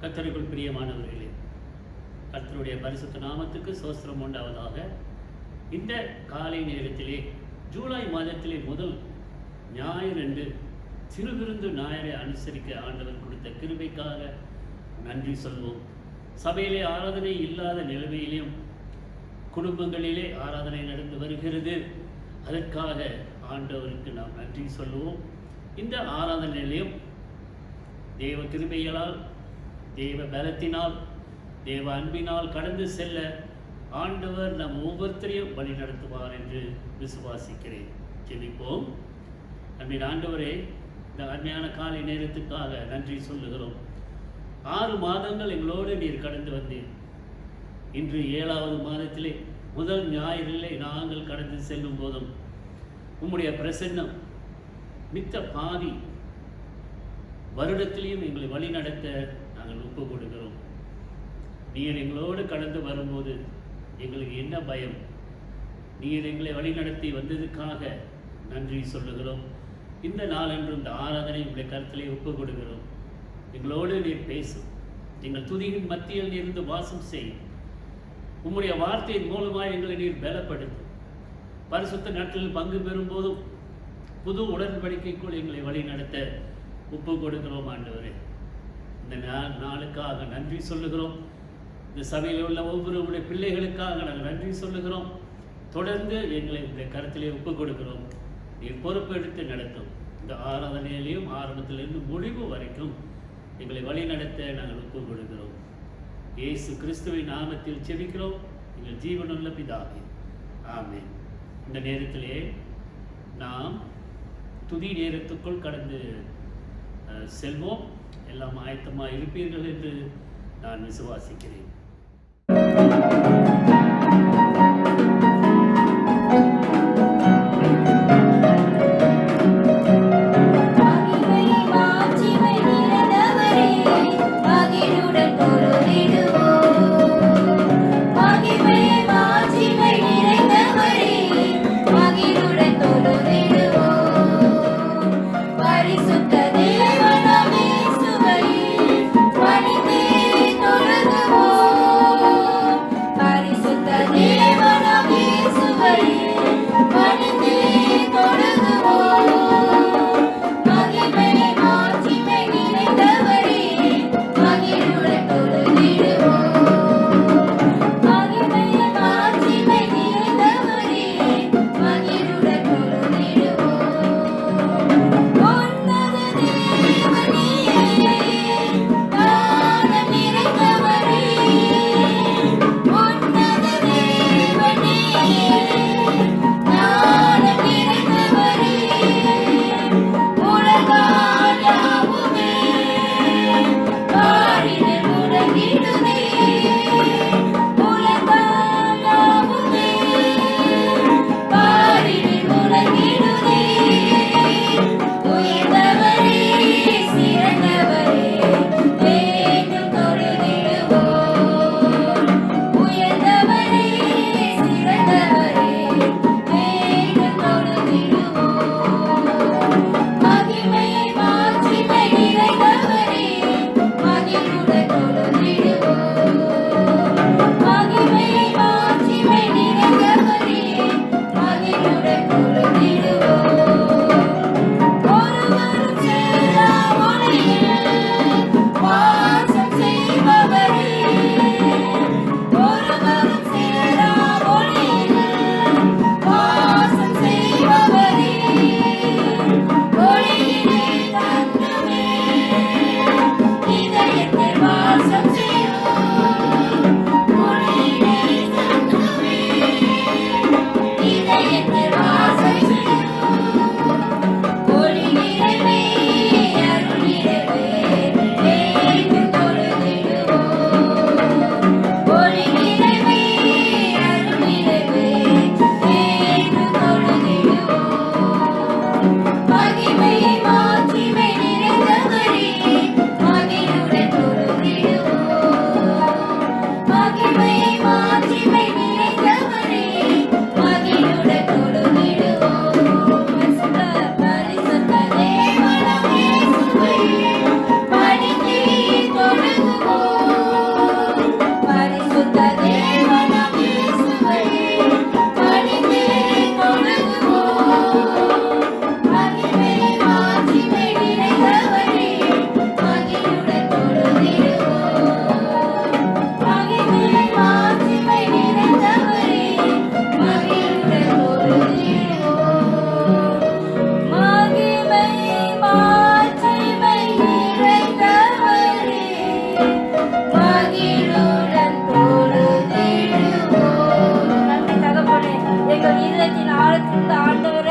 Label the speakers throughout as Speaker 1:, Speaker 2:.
Speaker 1: கர்த்தருக்குள் பிரியமானவர்களே, கர்த்தருடைய பரிசுத்த நாமத்துக்கு ஸ்தோத்திரம் உண்டாவதாக. இந்த காலை நேரத்திலே ஜூலை மாதத்திலே முதல் ஞாயிறன்று திருவிருந்து ஞாயிறை அனுசரிக்க ஆண்டவர் கொடுத்த கிருபைக்காக நன்றி சொல்வோம். சபையிலே ஆராதனை இல்லாத நிலைமையிலும் குடும்பங்களிலே ஆராதனை நடந்து வருகிறது. அதற்காக ஆண்டவருக்கு நாம் நன்றி சொல்லுவோம். இந்த ஆராதனையிலும் தேவ கிருபைகளால், தேவ பலத்தினால், தேவ அன்பினால் கடந்து செல்ல ஆண்டவர் நம் ஒவ்வொருத்தரையும் வழி நடத்துவார் என்று விசுவாசிக்கிறேன். ஜெபிப்போம். அன்பின் ஆண்டவரே, இந்த அருமையான காலை நேரத்துக்காக நன்றி சொல்லுகிறோம். 6 மாதங்கள் எங்களோடு நீர் கடந்து வந்தீர். இன்று 7வது மாதத்திலே முதல் ஞாயிறிலே நாங்கள் கடந்து செல்லும் போதும் உம்முடைய பிரசன்னம் மித்த பாதி வருடத்திலையும் எங்களை வழி நடத்த நாங்கள் ஒப்பு கொடுக்கிறோம். நீர் எங்களோடு கடந்து வரும்போது எங்களுக்கு என்ன பயம்? நீர் எங்களை வழி நடத்தி வந்ததுக்காக நன்றி சொல்லுகிறோம். இந்த நாளன்று இந்த ஆராதனை உங்களுடைய கருத்திலே ஒப்பு கொடுக்கிறோம். எங்களோடு நீர் பேசும். எங்கள் துதியின் மத்தியில் இருந்து வாசம் செய்யும். உம்முடைய வார்த்தையின் மூலமாக எங்களை நீர் பலப்படுத்தும். பரிசுத்த நாட்களில் பங்கு பெறும் போதும் புது உடன்படிக்கைக்குள் எங்களை வழி நடத்த ஒப்பு கொடுக்கிறோம். ஆண்டவரே, இந்த நாளுக்காக நன்றி சொல்லுகிறோம். இந்த சபையில் உள்ள ஒவ்வொரு பிள்ளைகளுக்காக நாங்கள் நன்றி சொல்லுகிறோம். தொடர்ந்து எங்களை இந்த கருத்திலே ஒப்பு கொடுக்கிறோம். நீர் பொறுப்பெடுத்து நடத்தும். இந்த ஆராதனையிலையும் ஆரம்பத்திலிருந்து முடிவு வரைக்கும் எங்களை வழி நடத்த நாங்கள் ஒப்பு கொடுக்கிறோம். இயேசு கிறிஸ்துவின் நாமத்தில் ஜெபிக்கிறோம் எங்கள் ஜீவனுள்ள பிதாவே, ஆமென். இந்த நேரத்திலே நாம் துதி நேரத்துக்குள் கடந்து செல்வோம். எல்லாம் ஆயத்தமாக இருப்பீர்கள் என்று நான் விசுவாசிக்கிறேன்.
Speaker 2: மகிமை மாட்சிமை நிறைந்தவரே, மகிழுடன் தொழுதிடுவோம்.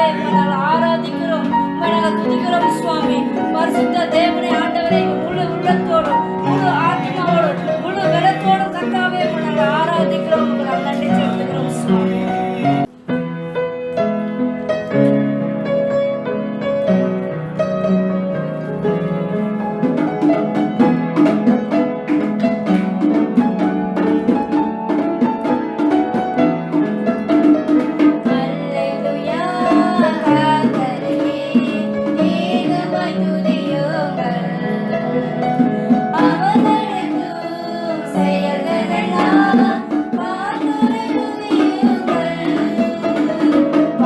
Speaker 2: உம்மை நாங்கள் ஆராதிக்கிறோம், உம்மை நாங்கள் துதிக்கிறோம் சுவாமி. பரிசுத்த தேவனே ஆண்டவரே, முழு உள்ளத்தோடும் முழு ஆத்மாவோடும் முழு பலத்தோடும் கர்த்தாவே உம்மை நாங்கள் ஆராதிக்கிறோம், உமக்கு நாங்கள் நன்றி செலுத்துகிறோம் சுவாமி.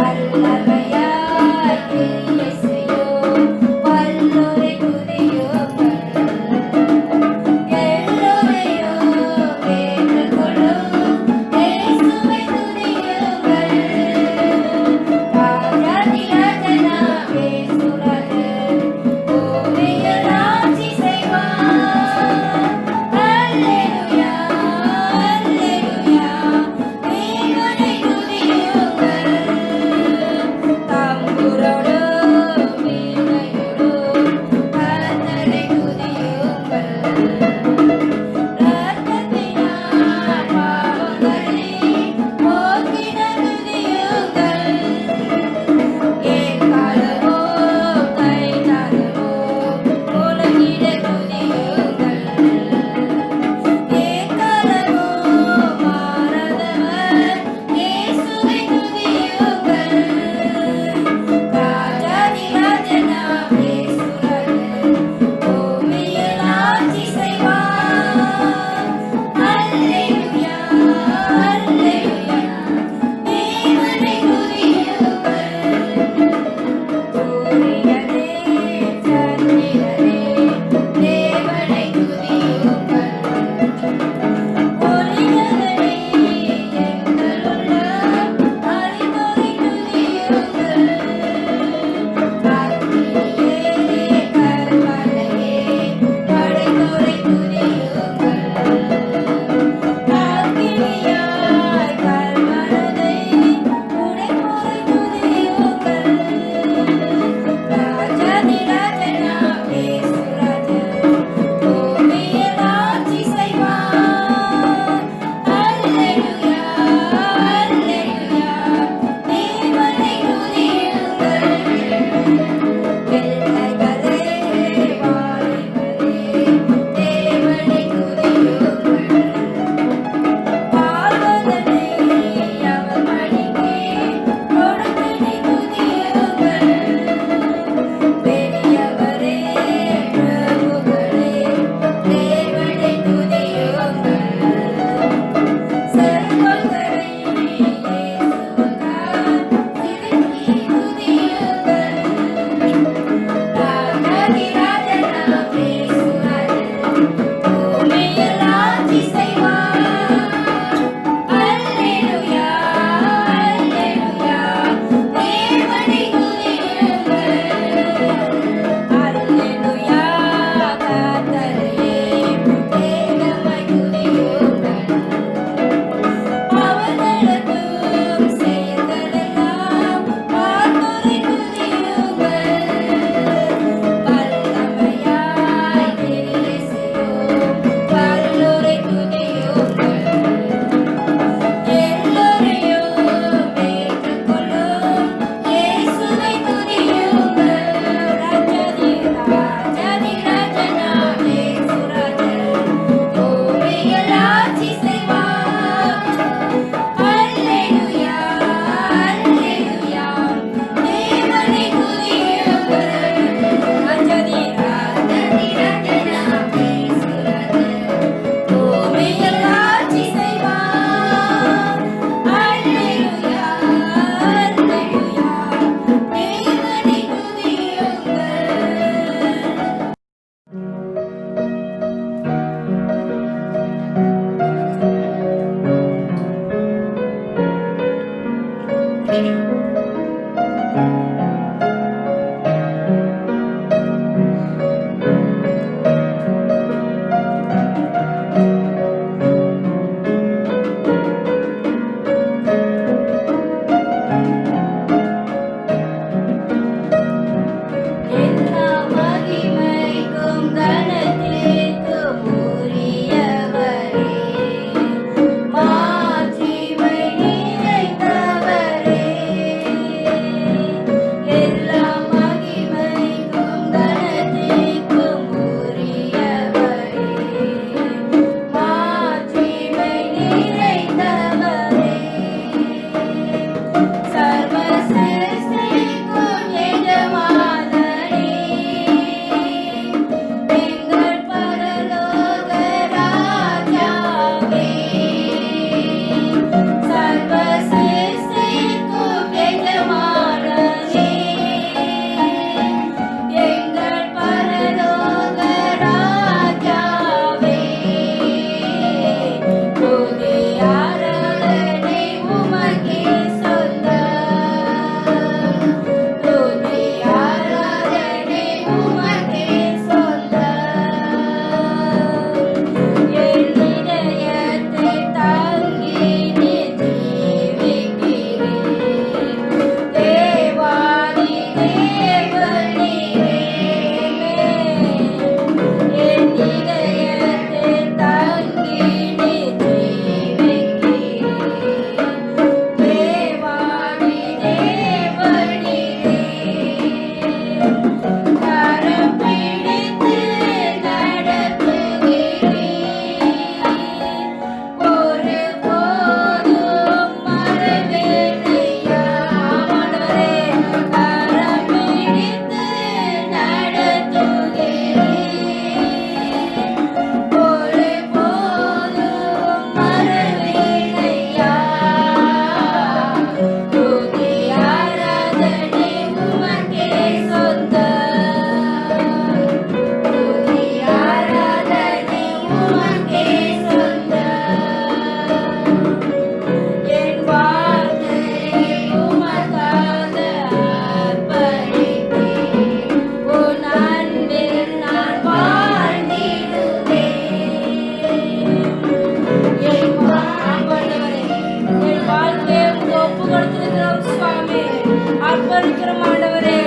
Speaker 2: Hallelujah. அர்ப்பணிக்கிறோம் ஆண்டவரே.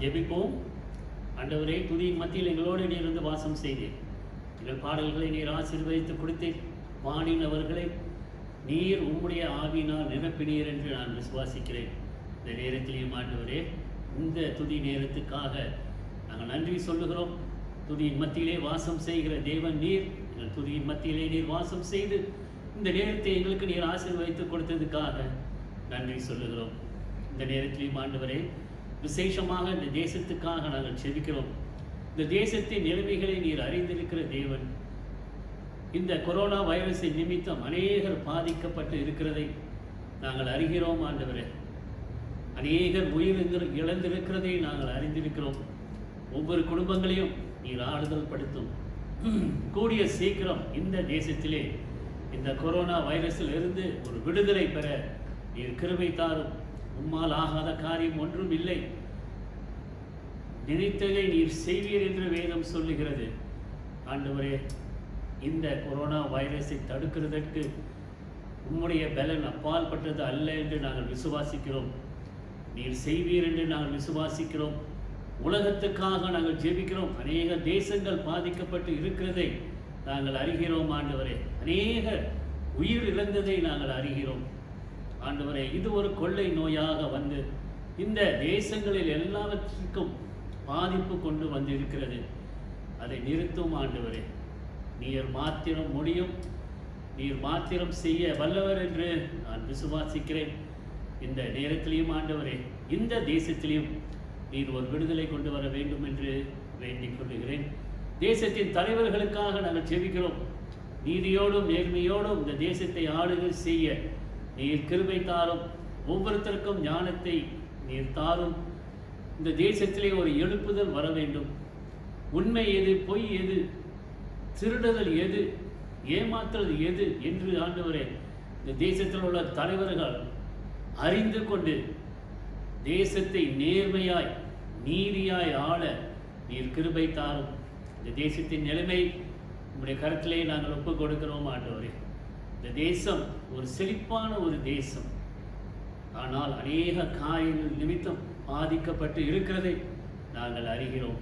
Speaker 1: ஜெபிப்போம். ஆண்டவரே, துதியின் மத்தியில் எங்களோடு நீர் இருந்து வாசம் செய்தீர். எங்கள் பாடல்களை நீர் ஆசீர்வதித்து கொடுத்தீர். வாணின் அவர்களை நீர் உம்முடைய ஆவியினால் நிரப்பினீர் என்று நான் விசுவாசிக்கிறேன். இந்த நேரத்திலேயும் ஆண்டவரே, இந்த துதி நேரத்துக்காக நாங்கள் நன்றி சொல்லுகிறோம். துதியின் மத்தியிலே வாசம் செய்கிற தேவன் நீர். எங்கள் துதியின் மத்தியிலே நீர் வாசம் செய்து இந்த நேரத்தை எங்களுக்கு நீர் ஆசீர்வதித்து கொடுத்ததுக்காக நன்றி சொல்லுகிறோம். இந்த நேரத்திலேயும் ஆண்டவரே, விசேஷமாக இந்த தேசத்துக்காக நாங்கள் செபிக்கிறோம். இந்த தேசத்தின் நிலைமைகளை நீர் அறிந்திருக்கிற தேவன். இந்த கொரோனா வைரஸின் நிமித்தம் அநேகர் பாதிக்கப்பட்டு இருக்கிறதை நாங்கள் அறிகிறோம் ஆண்டவரே. அநேகர் உயிர் இழந்திருக்கிறதை நாங்கள் அறிந்திருக்கிறோம். ஒவ்வொரு குடும்பங்களையும் நீர் ஆறுதல் படுத்தும். கூடிய சீக்கிரம் இந்த தேசத்திலே இந்த கொரோனா வைரஸில் இருந்து ஒரு விடுதலை பெற நீர் கிருபை தாரும். உம்மால் ஆகாத காரியம் ஒன்றும் இல்லை. நினைத்ததை நீர் செய்வீர் என்று வேதம் சொல்லுகிறது. ஆண்டவரே, இந்த கொரோனா வைரஸை தடுக்கிறதற்கு உம்முடைய பலன் அப்பால் பட்டது அல்ல என்று நாங்கள் விசுவாசிக்கிறோம். நீர் செய்வீர் என்று நாங்கள் விசுவாசிக்கிறோம். உலகத்துக்காக நாங்கள் ஜெபிக்கிறோம். அநேக தேசங்கள் பாதிக்கப்பட்டு இருக்கிறதை நாங்கள் அறிகிறோம் ஆண்டவரே. அநேக உயிர் இழந்ததை நாங்கள் அறிகிறோம் ஆண்டவரே. இது ஒரு கொள்ளை நோயாக வந்து இந்த தேசங்களில் எல்லாவற்றிற்கும் பாதிப்பு கொண்டு வந்து இருக்கிறது. அதை நிறுத்தும் ஆண்டவரே. நீர் மாத்திரம் முடியும். நீர் மாத்திரம் செய்ய வல்லவர் என்று நான் விசுவாசிக்கிறேன். இந்த நேரத்திலையும் ஆண்டவரே, இந்த தேசத்திலையும் நீர் ஒரு விடுதலை கொண்டு வர வேண்டும் என்று வேண்டிக் கொள்கிறேன். தேசத்தின் தலைவர்களுக்காக நாங்கள் ஜெபிக்கிறோம். நீதியோடும் நேர்மையோடும் இந்த தேசத்தை ஆளுகை செய்ய நீர் கிருபை தாரும். ஒவ்வொருத்தருக்கும் ஞானத்தை நீர் தாரும். இந்த தேசத்திலே ஒரு எழுப்புதல் வர வேண்டும். உண்மை எது, பொய் எது, திருடுதல் எது, ஏமாற்றுதல் எது என்று ஆண்டவரே இந்த தேசத்தில் உள்ள தலைவர்கள் அறிந்து கொண்டு தேசத்தை நேர்மையாய் நீதியாய் ஆள நீர் கிருபை தாரும். இந்த தேசத்தின் நிலைமை உங்களுடைய கருத்திலே நாங்கள் ஒப்புக் கொடுக்கிறோம் ஆண்டவரே. இந்த தேசம் ஒரு செழிப்பான ஒரு தேசம். ஆனால் அநேக காரியங்கள் நிமித்தம் பாதிக்கப்பட்டு இருக்கிறதை நாங்கள் அறிகிறோம்.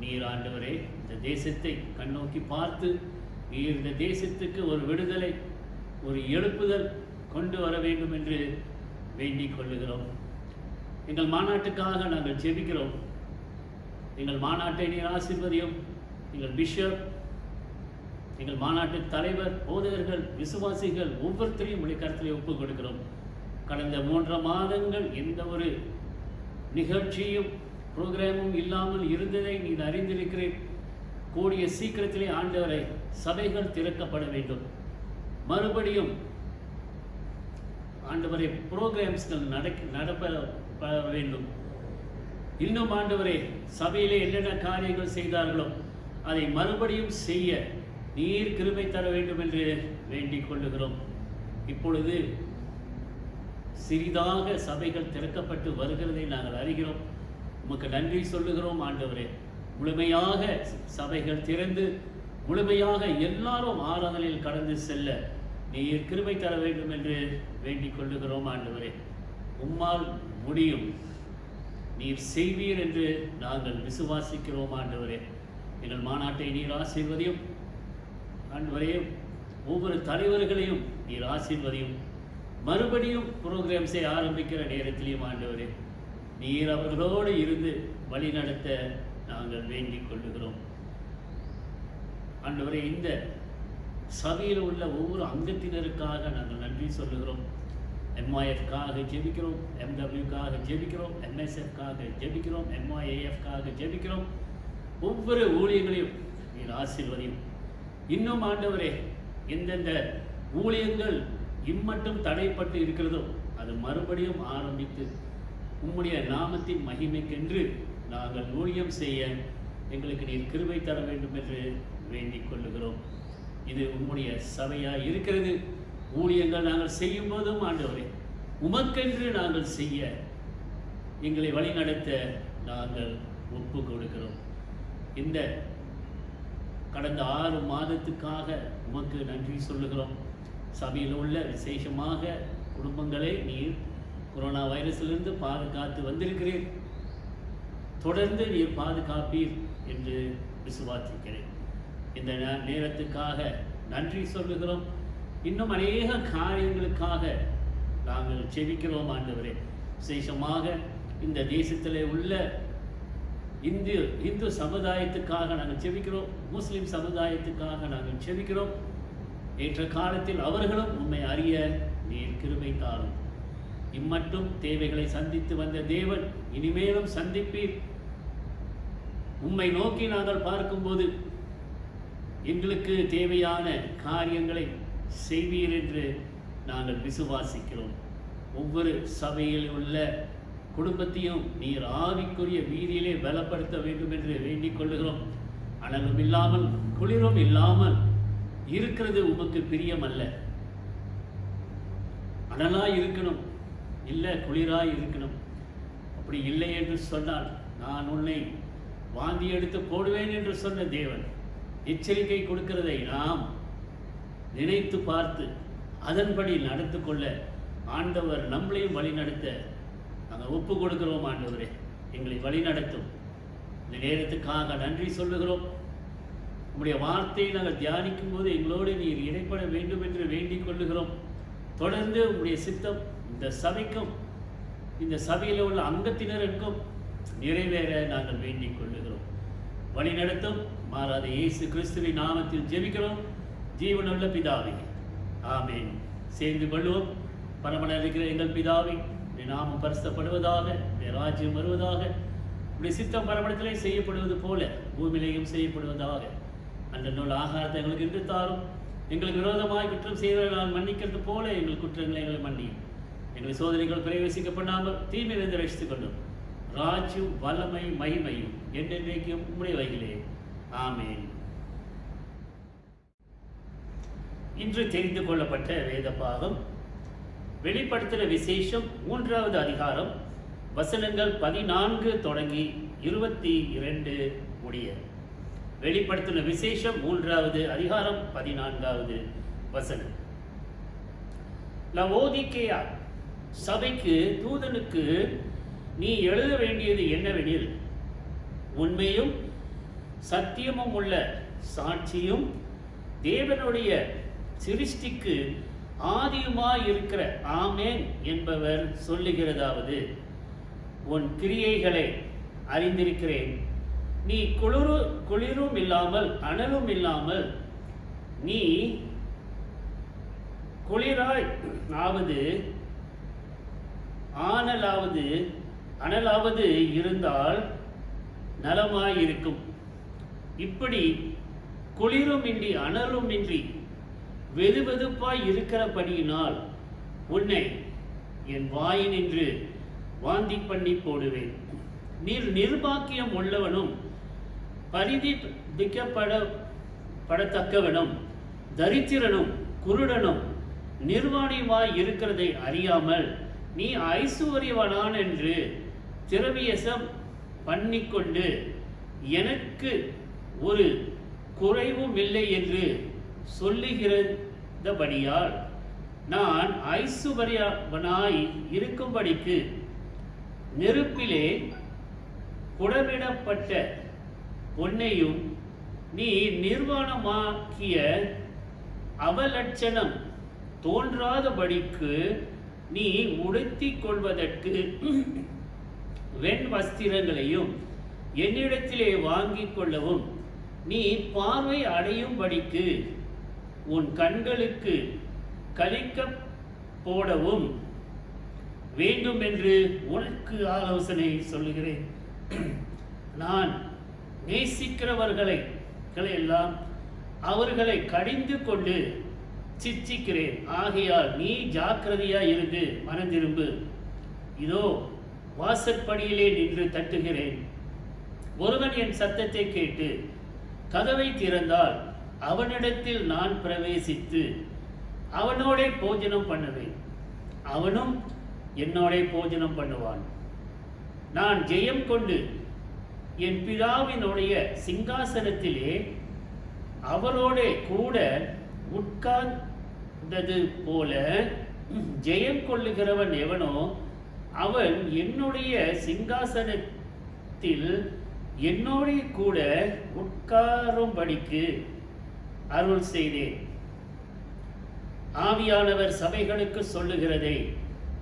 Speaker 1: நீர் ஆண்டவரே இந்த தேசத்தை கண்ணோக்கி பார்த்து நீர் இந்த தேசத்துக்கு ஒரு விடுதலை, ஒரு எழுப்புதல் கொண்டு வர வேண்டும் என்று வேண்டிக் கொள்ளுகிறோம். எங்கள் மாநாட்டுக்காக நாங்கள் ஜெபிக்கிறோம். எங்கள் மாநாட்டை நீர் ஆசீர்வதியும். எங்கள் பிஷப் எங்கள் மாநாட்டு தலைவர், போதகர்கள், விசுவாசிகள் ஒவ்வொருத்தரையும் உடைய கருத்திலே ஒப்புக் கொடுக்கிறோம். கடந்த 3 மாதங்கள் எந்த ஒரு நிகழ்ச்சியும் புரோகிராமும் இல்லாமல் இருந்ததை நீர் அறிந்திருக்கிறேன். கூடிய சீக்கிரத்திலே ஆண்டவரை சபைகள் திறக்கப்பட வேண்டும். மறுபடியும் ஆண்டவரை புரோகிராம்ஸ்கள் நடப்ப வேண்டும். இன்னும் ஆண்டவரே, சபையிலே என்னென்ன காரியங்கள் செய்தார்களோ அதை மறுபடியும் செய்ய நீர் கிருபை தர வேண்டும் என்று வேண்டிக் கொள்ளுகிறோம். இப்பொழுது சிறிதாக சபைகள் திறக்கப்பட்டு வருகிறதை நாங்கள் அறிகிறோம். உமக்கு நன்றி சொல்லுகிறோம் ஆண்டவரே. முழுமையாக சபைகள் திறந்து முழுமையாக எல்லாரும் ஆராதனையில் கடந்து செல்ல நீர் கிருபை தர வேண்டும் என்று வேண்டிக் கொள்ளுகிறோம் ஆண்டவரே. உம்மால் முடியும், நீர் செய்வீர் என்று நாங்கள் விசுவாசிக்கிறோம் ஆண்டவரே. எங்கள் மாநாட்டை நீர் ஆசீர்வதியும் ஆண்டவரே. ஒவ்வொரு தலைவர்களையும் நீர் ஆசீர்வதியும். மறுபடியும் புரோகிராம்ஸை ஆரம்பிக்கிற நேரத்திலையும் ஆண்டவரே நீர் அவர்களோடு இருந்து வழி நடத்த நாங்கள் வேண்டிக் கொள்ளுகிறோம் ஆண்டவரே. இந்த சபையில் உள்ள ஒவ்வொரு அங்கத்தினருக்காக நாங்கள் நன்றி சொல்லுகிறோம். MYFக்காக ஜெபிக்கிறோம், MWக்காக ஜெபிக்கிறோம், MSFக்காக ஜெபிக்கிறோம், MYAFக்காக ஜெபிக்கிறோம். ஒவ்வொரு ஊழியங்களையும் நீர் ஆசீர்வதியும். இன்னும் ஆண்டவரே, எந்தெந்த ஊழியங்கள் இம்மட்டும் தடைப்பட்டு இருக்கிறதோ அது மறுபடியும் ஆரம்பித்து உம்முடைய நாமத்தின் மகிமைக்கென்று நாங்கள் ஊழியம் செய்ய எங்களுக்கு நீர் கிருபை தர வேண்டும் என்று வேண்டிக் கொள்ளுகிறோம். இது உம்முடைய சபையாக இருக்கிறது. ஊழியங்கள் நாங்கள் செய்யும் போதும் ஆண்டவரே உமக்கென்று நாங்கள் செய்ய எங்களை வழிநடத்த நாங்கள் ஒப்பு கொடுக்கிறோம். இந்த கடந்த 6 மாதத்துக்காக உமக்கு நன்றி சொல்லுகிறோம். சபையில் உள்ள விசேஷமாக குடும்பங்களை நீர் கொரோனா வைரஸிலிருந்து பாதுகாத்து வந்திருக்கிறீர். தொடர்ந்து நீர் பாதுகாப்பீர் என்று விசுவாசிக்கிறேன். இந்த நேரத்துக்காக நன்றி சொல்லுகிறோம். இன்னும் அநேக காரியங்களுக்காக நாங்கள் செபிக்கிறோம் ஆண்டவரே. விசேஷமாக இந்த தேசத்தில் உள்ள இந்து சமுதாயத்துக்காக நாங்கள் செபிக்கிறோம். முஸ்லிம் சமுதாயத்துக்காக நாங்கள் செபிக்கிறோம். ஏற்ற காலத்தில் அவர்களும் உண்மை அறிய நீர் கிருபை தாரும். இம்மட்டும் தேவைகளை சந்தித்து வந்த தேவன் இனிமேலும் சந்திப்பீர். உம்மை நோக்கி நாங்கள் பார்க்கும்போது எங்களுக்கு தேவையான காரியங்களை செய்வீர் என்று நாங்கள் விசுவாசிக்கிறோம். ஒவ்வொரு சபையில் உள்ள குடும்பத்தையும் நீர் ஆவிக்குரிய வீதியிலே பலப்படுத்த வேண்டும் என்று வேண்டிக் கொள்ளுகிறோம். அனலும் இல்லாமல் குளிரும் இல்லாமல் இருக்கிறது உமக்கு பிரியமல்ல. அனலாய் இருக்கணும், இல்லை குளிராய் இருக்கணும். அப்படி இல்லை என்று சொன்னால் நான் உன்னை வாந்தி எடுத்து போடுவேன் என்று சொன்ன தேவன் எச்சரிக்கை கொடுக்கிறதை நாம் நினைத்து பார்த்து அதன்படி நடந்து கொள்ள ஆண்டவர் நம்மளையும் வழி நடத்த நாங்கள் ஒப்பு கொடுக்கிறோம். ஆண்டவரே, எங்களை வழி நடத்தும். இந்த நேரத்துக்காக நன்றி சொல்லுகிறோம். உங்களுடைய வார்த்தையை நாங்கள் தியானிக்கும் போது எங்களோடு நீர் இடைப்பட வேண்டும் என்று வேண்டிக் கொள்ளுகிறோம். தொடர்ந்து உங்களுடைய சித்தம் இந்த சபைக்கும் இந்த சபையில் உள்ள அங்கத்தினருக்கும் நிறைவேற நாங்கள் வேண்டிக் கொள்ளுகிறோம். வழி நடத்தும் மாறாத இயேசு கிறிஸ்துவின் நாமத்தில் ஜெபிக்கிறோம் ஜீவனுள்ள பிதாவே, ஆமேன். சேர்ந்து கொள்வோம். பரமனில் இருக்கிற எங்கள் பிதாவே, உடைய நாமம் பரிசுத்தப்படுவதாக, உடைய ராஜ்யம் வருவதாக, உடைய சித்தம் பரமனிலே செய்யப்படுவது போல பூமியிலேயும் செய்யப்படுவதாக. அந்த நூல் ஆகாரத்தை எங்களுக்கு இன்று தாரும். எங்களுக்கு விரோதமாய் குற்றம் செய்வதை நான் மன்னிக்கிறது போல எங்கள் குற்றங்களை எங்களை மன்னியும். எங்களை சோதனைகள் பிரவேசிக்க பண்ணாமல் தீமையிலிருந்து ரசித்துக் கொண்டும் ராஜ்யம் வல்லமை மகிமையும் என்றென்றைக்கும் உம்முடைய வகையிலே, ஆமேன். இன்று தெரிந்து கொள்ளப்பட்ட வேத பாகம் வெளிப்படுத்தின விசேஷம் 3வது அதிகாரம் வசனங்கள் 14 தொடங்கி 22 முடிய. வெளிப்படுத்தின விசேஷம் 3வது அதிகாரம் 14வது வசனம். லவோதிக்கேயா சபைக்கு தூதனுக்கு நீ எழுத வேண்டியது என்னவெனில், உண்மையும் சத்தியமும் உள்ள சாட்சியும் தேவனுடைய சிருஷ்டிக்கு ஆதியுமாய் இருக்கிற ஆமேன் என்பவர் சொல்லுகிறதாவது, உன் கிரியைகளை அறிந்திருக்கிறேன். நீ குளிரும் இல்லாமல் அனலும் இல்லாமல் நீ குளிராய் ஆவது அனலாவது இருந்தால் நலமாயிருக்கும். இப்படி குளிருமின்றி அனலுமின்றி வெதுவெதுப்பாய் இருக்கிறபடியினால் உன்னை என் வாயினின்று வாந்தி பண்ணி போடுவேன். நீர் நிர்பாக்கியம் உள்ளவனும் பரிதிக்கப்படத்தக்கவனும் தரித்திரனும் குருடனும் நிர்வாணியுமாய் இருக்கிறதை அறியாமல் நீ ஐசுவரியவனான் என்று திரவியசம் பண்ணிக்கொண்டு எனக்கு ஒரு குறைவும் இல்லை என்று சொல்லுகிறபடியால் நான் ஐசுவரியவனாய் இருக்கும்படிக்கு நெருப்பிலே புடமிடப்பட்ட பொன்னையும் நீ நிர்வாணமாக்கிய அவலட்சணம் தோன்றாதபடிக்கு நீ உடுத்திக் கொள்வதற்கு வெண் வஸ்திரங்களையும் என்னிடத்திலே வாங்கிக் கொள்ளவும் நீ பார்வை அடையும்படிக்கு உன் கண்களுக்கு கலிக்க போடவும் வேண்டும் என்று உனக்கு ஆலோசனை சொல்லுகிறேன். நான் நேசிக்கிறவர்களை எல்லாம் அவர்களை கடிந்து கொண்டு சிச்சிக்கிறேன். ஆகையால் நீ ஜாக்கிரதையா இருந்து மனந்திரும்பு. இதோ வாசற்படியிலே நின்று தட்டுகிறேன். ஒருவன் என் சத்தத்தை கேட்டு கதவை திறந்தால் அவனிடத்தில் நான் பிரவேசித்து அவனோட போஜனம் பண்ணுவேன், அவனும் என்னோட போஜனம் பண்ணுவான். நான் ஜெயம் கொண்டு என் பிதாவினுடைய சிங்காசனத்திலே அவரோட கூட உட்கார்ந்தது போல ஜெயம் கொள்ளுகிறவன் எவனோ அவன் என்னுடைய சிங்காசனத்தில் என்னோட கூட உட்காரும்படிக்கு அருள் செய்தேன். ஆவியானவர் சபைகளுக்கு சொல்லுகிறதை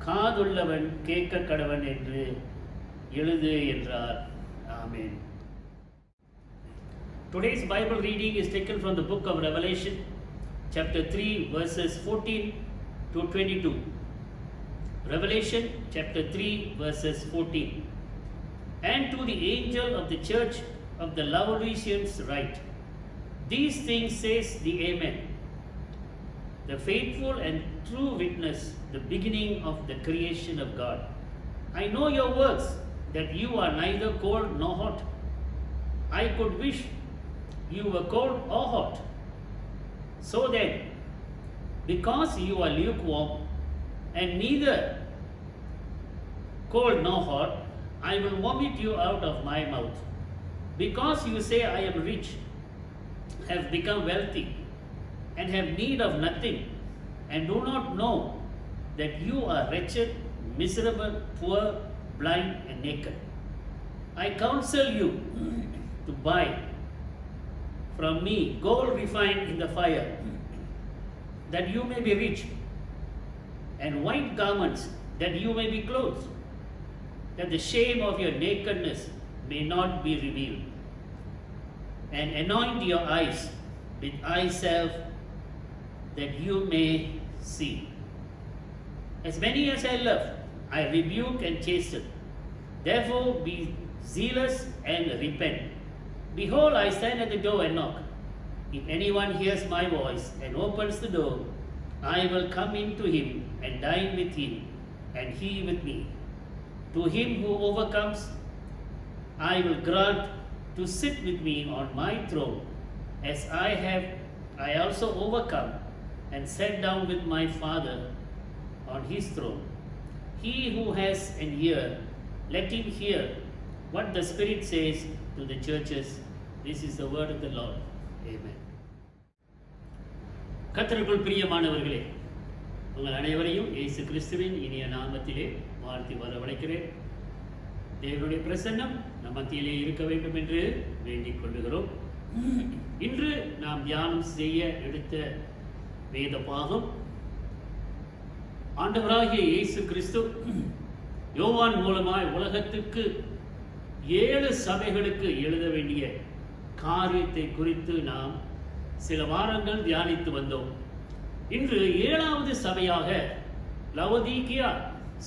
Speaker 1: காதுள்ளவன் கேட்க கடவன் என்று எழுது என்றார். Amen. Today's Bible reading is taken from the book of Revelation, chapter 3, verses 14 to 22. Revelation, chapter 3, verses 14. And to the angel of the church of the Laodiceans write, these things says the Amen, the faithful and true witness, the beginning of the creation of God. I know your works, that you are neither cold nor hot. I could wish you were cold or hot. So then, because you are lukewarm and neither cold nor hot, I will vomit you out of my mouth. Because you say, I am rich, have become wealthy, and have need of nothing, and do not know that you are wretched, miserable, poor, blind, and naked. I counsel you to buy from me gold refined in the fire, that you may be rich, and white garments, that you may be clothed, that the shame of your nakedness may not be revealed, and anoint your eyes with eye salve, that you may see. As many as I love, I rebuke and chasten. Therefore be zealous and repent. Behold, I stand at the door and knock. If anyone hears my voice and opens the door, I will come into him and dine with him, and he with me. To him who overcomes, I will grant to sit with me on my throne, as I also overcome and sat down with my Father on his throne. He who has an ear, let him hear what the Spirit says to the churches. This is the word of the Lord. Amen. கர்த்தருக்குள் பிரியமானவர்களே, உங்கள் அனைவரையும் இயேசு கிறிஸ்துவின் இனிய நாமத்திலே வாழ்த்தி வரவழைக்கிறேன். தேவனுடைய பிரசன்னம் நம் மத்தியிலே இருக்க வேண்டும் என்று வேண்டிக் கொள்ளுகிறோம். இன்று நாம் தியானம் செய்ய எடுத்த வேத பாகம் ஆண்டவராகிய இயேசு கிறிஸ்து யோவான் மூலமாய் உலகத்துக்கு 7 சபைகளுக்கு எழுத வேண்டிய காரியத்தை குறித்து நாம் சில வாரங்கள் தியானித்து வந்தோம். இன்று 7வது சபையாக லவோதீக்கியா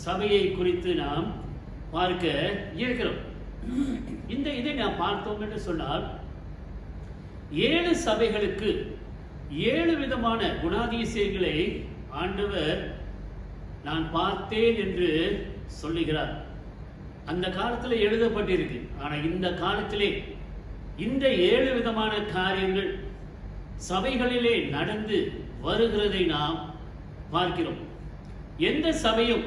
Speaker 1: சபையை குறித்து நாம் பார்க்க இருக்கிறோம். இதை நாம் பார்த்தோம் என்று சொன்னால் 7 சபைகளுக்கு 7 விதமான குணாதிசயங்களை ஆண்டவர் நான் பார்த்தேன் என்று சொல்லுகிறார். அந்த காலத்தில் எழுதப்பட்டிருக்கு. ஆனால் இந்த காலத்திலே இந்த 7 விதமான காரியங்கள் சபைகளிலே நடந்து வருகிறதை நாம் பார்க்கிறோம். எந்த சபையும்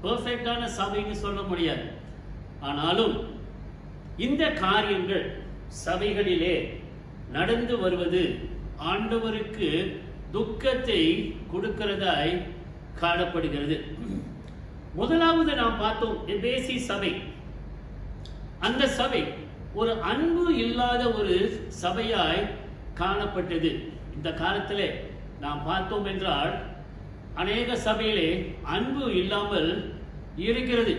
Speaker 1: பெர்ஃபெக்டான சபைன்னு சொல்ல முடியாது. ஆனாலும் இந்த காரியங்கள் சபைகளிலே நடந்து வருவது ஆண்டவருக்கு துக்கத்தை கொடுக்கிறதாய் காணப்படுகிறது. முதலாவது நாம் பார்த்தோம் எபேசி சபை. அந்த சபை ஒரு அன்பு இல்லாத ஒரு சபையாய் காணப்பட்டது. இந்த காலத்திலே நாம் பார்த்தோம் என்றால் அநேக சபையிலே அன்பு இல்லாமல் இருக்கிறது.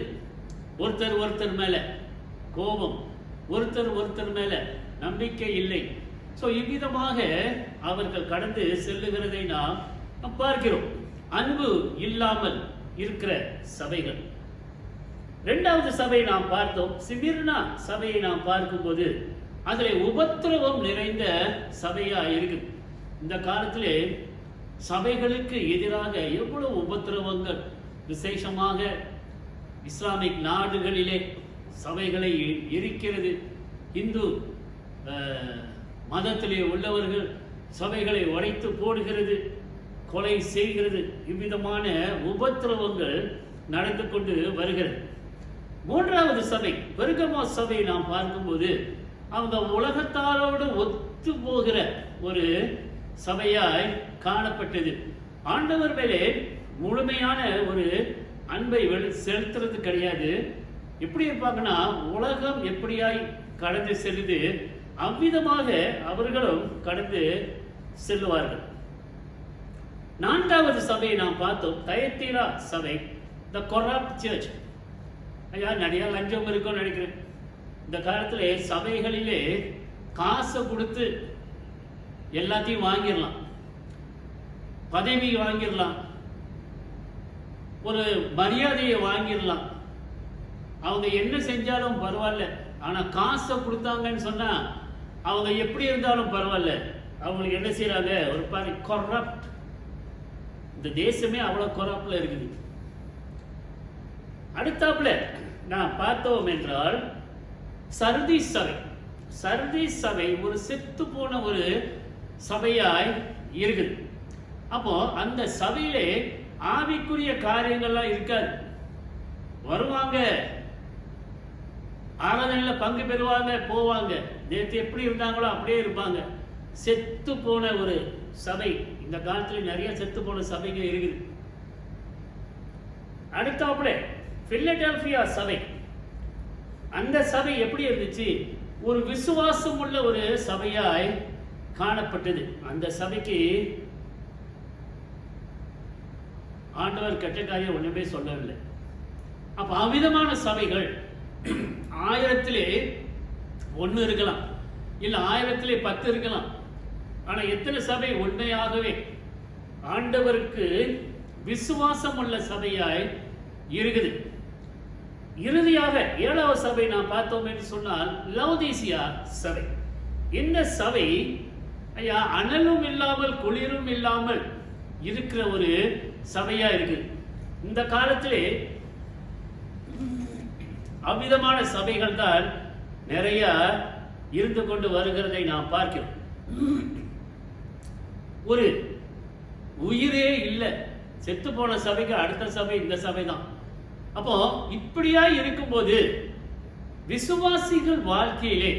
Speaker 1: ஒருத்தர் மேல கோபம், ஒருத்தர் மேல நம்பிக்கை இல்லை. ஸோ இவ்விதமாக அவர்கள் கடந்து செல்லுகிறதை நாம் பார்க்கிறோம். அன்பு இல்லாமல் இருக்கிற சபைகள். 2வது சபை நாம் பார்த்தோம், சிமிர்னா சபையை நாம் பார்க்கும்போது அதில் உபத்திரவம் நிறைந்த சபையா இருக்கு. இந்த காலத்திலே சபைகளுக்கு எதிராக எவ்வளவு உபத்திரவங்கள், விசேஷமாக இஸ்லாமிக் நாடுகளிலே சபைகளை இருக்கிறது. இந்து மதத்திலே உள்ளவர்கள் சபைகளை உடைத்து போடுகிறது, கொலை செய்கிறது. இவ்விதமான உபத்திரவங்கள் நடந்து கொண்டு வருகிறது. 3வது சபை பெர்கமோ சபை நாம் பார்க்கும்போது அவங்க உலகத்தாரோடு ஒத்து போகிற ஒரு சபையாய் காணப்பட்டது. ஆண்டவர் மேலே முழுமையான ஒரு அன்பை செலுத்துறது கிடையாது. எப்படி இருப்பாங்கன்னா உலகம் எப்படியாய் கடந்து செல்லுது அவ்விதமாக அவர்களும் கடந்து செல்லுவார்கள். 4வது சபையை நாம் பார்த்தோம், தயத்தீரா சபை, த கொரப்ட் சர்ச். ஐயா நிறைய லஞ்சம் இருக்கும்னு நினைக்கிறேன். இந்த காலத்திலே சபைகளிலே காசை கொடுத்து எல்லாத்தையும் வாங்கிடலாம், பதவி வாங்கிடலாம், ஒரு மரியாதையை வாங்கிடலாம். அவங்க என்ன செஞ்சாலும் பரவாயில்ல. ஆனால் காசை கொடுத்தாங்கன்னு சொன்னா அவங்க எப்படி இருந்தாலும் பரவாயில்ல. அவங்களுக்கு என்ன செய்யறாங்க, ஒரு பாரு கொரப்ட். இந்த தேசமே அவ்வளவு கொரப்ட்ல இருக்குது. அடுத்தாப்புல நான் பார்த்தோம் என்றால் சர்தீஸ் சபை. சர்தீஸ் சபை ஒரு செத்து போன ஒரு சபையாய் இருக்குது. அப்போ அந்த சபையிலே ஆவிக்குரிய காரியங்கள்லாம் இருக்காது. வருவாங்க, ஆராதனையில் பங்கு பெறுவாங்க, போவாங்க, நேற்று எப்படி இருந்தாங்களோ அப்படியே இருப்பாங்க. செத்து போன ஒரு சபை. இந்த காலத்தில் நிறைய செத்து போன சபைகள் இருக்குது. அடுத்தாப்புல பிலடெல்பியா சபை. அந்த சபை எப்படி இருந்துச்சு, ஒரு விசுவாசம் உள்ள ஒரு சபையாய் காணப்பட்டது. அந்த சபைக்கு ஆண்டவர் கெட்ட காரியம் ஒண்ணுமே சொல்லவில்லை. அப்ப அவ்விதமான சபைகள் 1000-லே 1 இருக்கலாம், இல்ல 1000-லே 10 இருக்கலாம். ஆனா எத்தனை சபை உண்மையாகவே ஆண்டவருக்கு விசுவாசம் உள்ள சபையாய் இருக்குது. இறுதியாக 7வது சபை நாம் பார்த்தோம் என்று சொன்னால் லவோதீசியா சபை. இந்த சபை ஐயா அனலும் இல்லாமல் குளிரும் இல்லாமல் இருக்கிற ஒரு சபையா இருக்கு. இந்த காலத்திலே அவ்விதமான சபைகள் தான் நிறைய இருந்து கொண்டு வருகிறதை நாம் பார்க்கிறோம். ஒரு உயிரே இல்லை, செத்து போன சபைக்கு அடுத்த சபை இந்த சபை தான். அப்போ இப்படியா இருக்கும்போது விசுவாசிகள் வாழ்க்கையிலே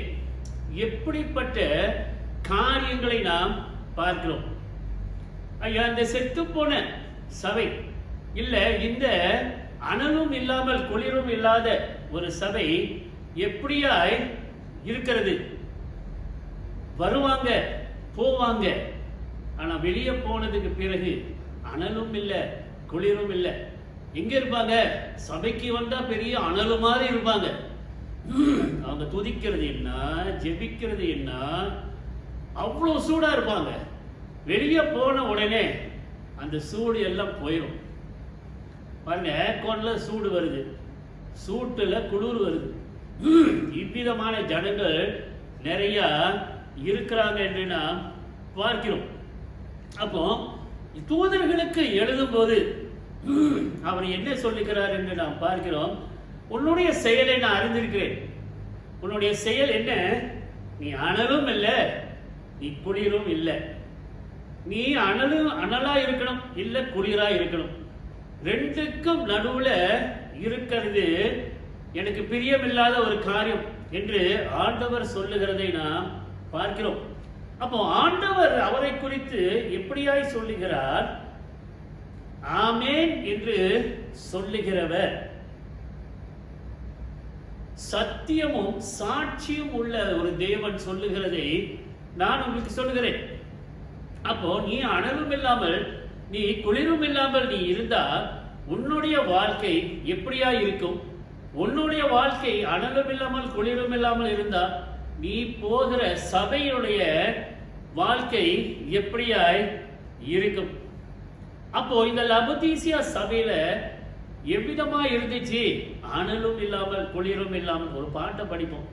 Speaker 1: எப்படிப்பட்ட காரியங்களை நாம் பார்க்கிறோம். ஐயா இந்த செத்து போன சபை இல்ல, இந்த அனலும் இல்லாமல் குளிரும் இல்லாத ஒரு சபை எப்படியாய் இருக்கிறது. வருவாங்க, போவாங்க, ஆனா வெளியே போனதுக்கு பிறகு அனலும் இல்லை, குளிரும் இல்லை. எங்க இருப்பாங்க, சபைக்கு வந்தா பெரிய அனலு மாதிரி இருப்பாங்க. அவங்க துதிக்கிறது என்ன, ஜெபிக்கிறது என்ன, அவ்வளவு சூடா இருப்பாங்க. வெளியே போன உடனே அந்த சூடு எல்லாம் போயிடும். பாருங்க, ஏர்கான்ல சூடு வருது, சூட்டுல குளிர் வருது. இவ்விதமான ஜனங்கள் நிறைய இருக்கிறாங்க என்று நாம் பார்க்கிறோம். அப்போ தூதர்களுக்கு எழுதும் போது அவர் என்ன சொல்லுகிறார் என்று நாம் பார்க்கிறோம். உன்னுடைய செயலை நான் அறிந்திருக்கிறேன். உன்னுடைய செயல் என்ன? நீ அனலும் இல்லை, நீ குளிரும் இல்லை. நீ அனலா இருக்கணும், இல்லை குளிரா இருக்கணும். ரெண்டுக்கும் நடுவுல இருக்கிறது எனக்கு பிரியமில்லாத ஒரு காரியம் என்று ஆண்டவர் சொல்லுகிறதை நாம் பார்க்கிறோம். அப்போ ஆண்டவர் அவரை குறித்து எப்படியாய் சொல்லுகிறார்? ஆமேன் என்று சொல்லுகிறவர், சத்தியமும் சாட்சியும் உள்ள ஒரு தேவன் சொல்லுகிறதை நான் உங்களுக்கு சொல்லுகிறேன். அப்போ நீ அனலும் இல்லாமல் நீ குளிரும் இல்லாமல் நீ இருந்தா உன்னுடைய வாழ்க்கை எப்படியா இருக்கும்? உன்னுடைய வாழ்க்கை அனலும் இல்லாமல் குளிரும் இல்லாமல் இருந்தா நீ போகிற சபையுடைய வாழ்க்கை எப்படியாய் இருக்கும்? அப்போ இந்த லபதீசியா சபையில எவ்விதமா இருந்துச்சு? அனலும் இல்லாமல் குளிரும் இல்லாமல். ஒரு பாட்டை படிப்போம்.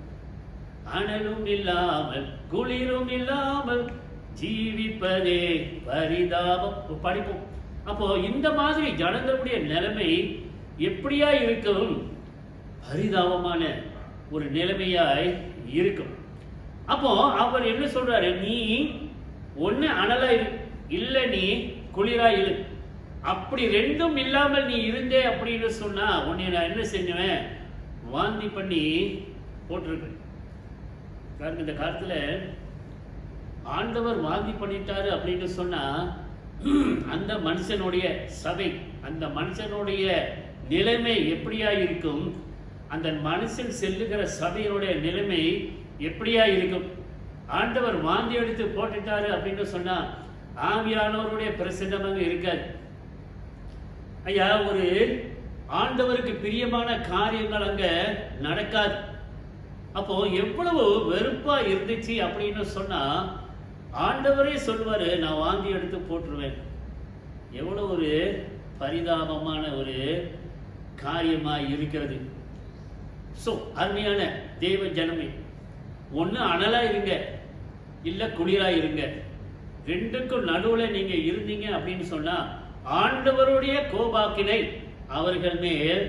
Speaker 1: அனலும் இல்லாமல் குளிரும் இல்லாமல் ஜீவிப்பதே பரிதாபம் படிப்போம். அப்போ இந்த மாதிரி ஜனங்களுடைய நிலைமை எப்படியா இருக்கும்? பரிதாபமான ஒரு நிலைமையாய் இருக்கும். அப்போ அவர் என்ன சொல்றாரு? நீ ஒண்ணு அனலா இரு, இல்ல நீ குளிரா இரு. அப்படி ரெண்டும் இல்லாமல் நீ இருந்தே அப்படின்னு சொன்னா உன்னை நான் என்ன செஞ்சுவேன்? வாந்தி பண்ணி போட்டிருக்கேன். இந்த காலத்துல ஆண்டவர் வாந்தி பண்ணிட்டாரு அப்படின்னு சொன்னா அந்த மனுஷனுடைய சபை, அந்த மனுஷனுடைய நிலைமை எப்படியா இருக்கும்? அந்த மனுஷன் செல்லுகிற சபையினுடைய நிலைமை எப்படியா இருக்கும்? ஆண்டவர் வாந்தி எடுத்து போட்டுட்டாரு அப்படின்னு சொன்னா ஆவியானவருடைய பிரசன்னம் அங்க இருக்காது. ஐயா, ஒரு ஆண்டவருக்கு பிரியமான காரியங்கள் அங்க நடக்காது. அப்போ எவ்வளவு வெறுப்பா இருந்துச்சு அப்படின்னு சொன்னா ஆண்டவரே சொல்வாரு, நான் வாந்தி எடுத்து போட்டுருவேன். எவ்வளவு ஒரு பரிதாபமான ஒரு காரியமா இருக்கிறது. சோ அருமையான தேவ ஜனமே, ஒண்ணு அனலா இருங்க, இல்ல குளிரா இருங்க. ரெண்டுக்கும் நடுவுல நீங்க இருந்தீங்க அப்படின்னு சொன்னா ஆண்டவருடைய கோபாக்கினை அவர்கள் மேல்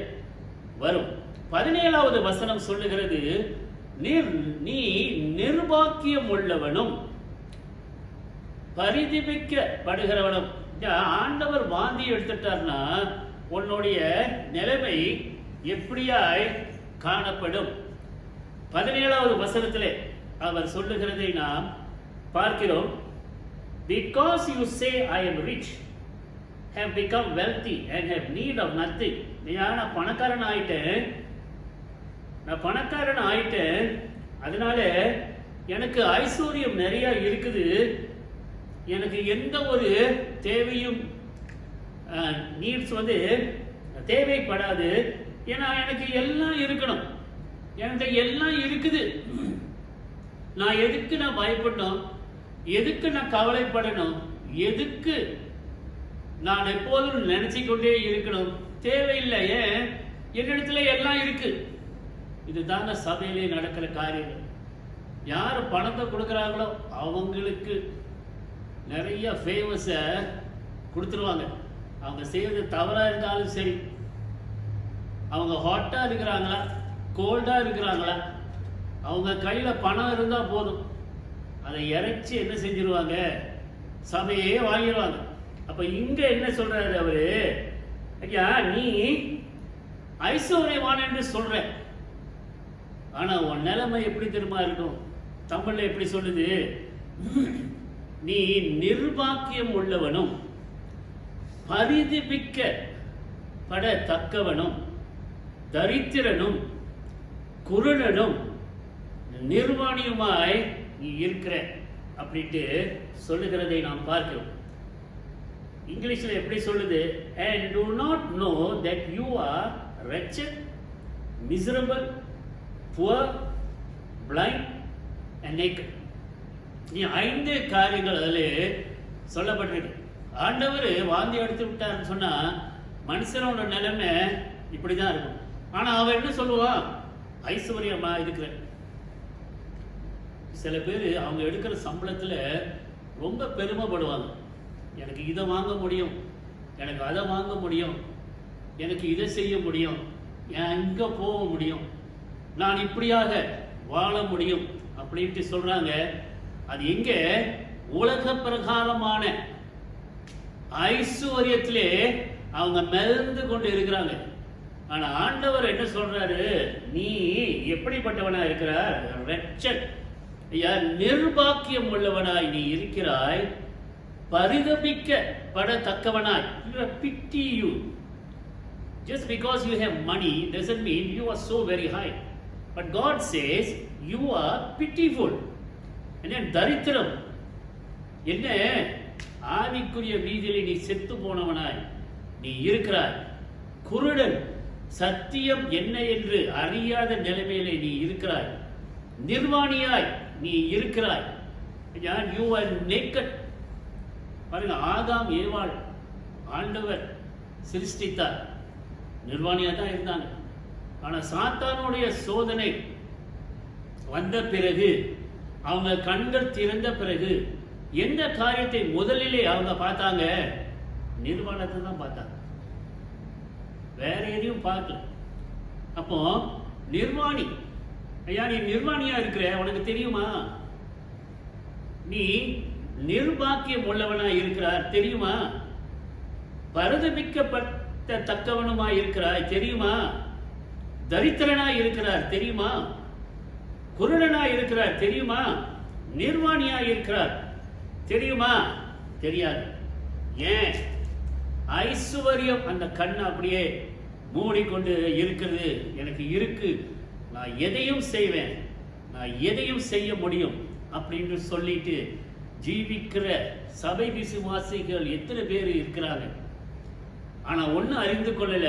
Speaker 1: வரும். 17வது வசனம் சொல்லுகிறது, நீ நிர்பாக்கியம் உள்ளவனும் பரிதபிக்கப்படுகிறவனும். ஆண்டவர் வாந்தி எடுத்துட்டார்னா உன்னுடைய நிலைமை எப்படியாய் காணப்படும்? 17வது வசனத்திலே அவர் சொல்லுகிறதை நாம் பார்க்கிறோம். Because you say I am rich, have become wealthy and have need of nothing. நான் பணக்காரன் ஆயிட்டேன், அதனால எனக்கு ஐஸ்வர்யம் நிறைய இருக்குது, எனக்கு எந்த ஒரு தேவையும் நீட்ஸ் தேவைப்படாது. ஏன்னா எனக்கு எல்லாம் இருக்கணும், எனக்கு எல்லாம் இருக்குது. நான் எதுக்கு நான் பயப்படணும்? எதுக்கு நான் கவலைப்படணும்? எதுக்கு நான் எப்போதும் நினைச்சிக்கொண்டே இருக்கணும்? தேவையில்லை. ஏன்? என்னிடத்துல எல்லாம் இருக்கு. இதுதாங்க சபையிலே நடக்கிற காரியங்கள். யார் பணத்தை கொடுக்குறாங்களோ அவங்களுக்கு நிறைய ஃபேவர்ஸை கொடுத்துருவாங்க. அவங்க செய்வது தவறா இருந்தாலும் சரி, அவங்க ஹாட்டா இருக்கிறாங்களா கோல்டா இருக்கிறாங்களா, அவங்க கையில பணம் இருந்தா போதும், அதை இறைச்சி என்ன செஞ்சிருவாங்க? சபையே வாங்கிடுவாங்க. அப்ப இங்க என்ன சொல்றாரு அவரு? ஐயா, நீ ஐஸ்வர்யவான் என்று சொல்ற, ஆனா உன் நிலைமை எப்படி தெரியுமா இருக்கும்? தமிழ்ல எப்படி சொல்லுது? நீ நிர்பாக்கியம் உள்ளவனும் பரிதபிக்கப்படத்தக்கவனும் தரித்திரனும் குருடனும் நிர்வாணியுமாய் நீ இருக்கிற அப்படின்ட்டு சொல்லுகிறதை நாம் பார்க்கிறோம். இங்கிலீஷ்ல எப்படி சொல்லுது? and do not know that you are wretched, miserable, poor, blind and naked. நீ 5 காரியங்கள் அதில் சொல்லப்பட்டிருக்கு. ஆண்டவர் வாந்தி எடுத்து விட்டார்னு சொன்னா மனுஷனோட நிலைமை இப்படிதான் இருக்கும். ஆனா அவன் என்ன சொல்லுவான்? ஐஸ்வர்யமா இருக்கிற. சில பேர் அவங்க எடுக்கிற சம்பளத்துல ரொம்ப பெருமைப்படுவாங்க. எனக்கு இதை வாங்க முடியும், எனக்கு அதை வாங்க முடியும், எனக்கு இதை செய்ய முடியும், எங்க போக முடியும், நான் இப்படியாக வாழ முடியும் அப்படின்ட்டு சொல்றாங்க. அது எங்க? உலக பிரகாரமான ஐஸ்வர்யத்திலே அவங்க மெல்ந்து கொண்டு இருக்கிறாங்க. ஆனா ஆண்டவர் என்ன சொல்றாரு? நீ எப்படிப்பட்டவனா இருக்கிறார்? ரெச்சட், நிர்பாக்கியம் உள்ளவனாய் நீ இருக்கிறாய், பரிதபிக்கப்படத்தக்கவனாய். Pity you. Just because you have money doesn't mean you are so very high. But God says you are pitiful. என்ன தரித்திரம்? என்ன ஆவிக்குரிய வீதியிலே நீ செத்து போனவனாய் நீ இருக்கிறாய். குருடன், சத்தியம் என்ன என்று அறியாத நிலைமையிலே நீ இருக்கிறாய். நிர்வாணியாய் நீ இருக்கிறாய். You are naked. பாருங்க, ஆதாம் ஏவாள் ஆண்டவர் சிருஷ்டித்தார், நிர்வாணியா தான் இருந்தாங்க. ஆனா சாத்தானுடைய சோதனை வந்த பிறகு, அவங்க கண்கள் திறந்த பிறகு எந்த காரியத்தை முதலிலே அவங்க பார்த்தாங்க? நிர்வாணத்தை தான் பார்த்தாங்க, வேற எதையும் பார்க்கல. அப்போ நிர்வாணி, ஐயா நீ நிர்வாணியா இருக்கிற, உனக்கு தெரியுமா? நீ நிர்பாக்கியம் உள்ளவனா இருக்கிறார் தெரியுமா? பரிதபிக்கப்பட்ட தக்கவனுமா இருக்கிறாய் தெரியுமா? தரித்திரனாய் இருக்கிறார் தெரியுமா? குருடனாய் இருக்கிறார் தெரியுமா? நிர்வாணியாய் இருக்கிறார் தெரியுமா? தெரியாது. ஏன்? ஐஸ்வர்யம் அந்த கண்ணை அப்படியே மூடிக்கொண்டு இருக்கிறது. எனக்கு இருக்கு, நான் எதையும் செய்வேன், நான் எதையும் செய்ய முடியும் அப்படின்னு சொல்லிட்டு ஜீவிக்கிற சபை விசுவாசிகள் எத்தனை பேர் இருக்கிறாங்க. ஆனா ஒண்ணு அறிந்து கொள்ளல,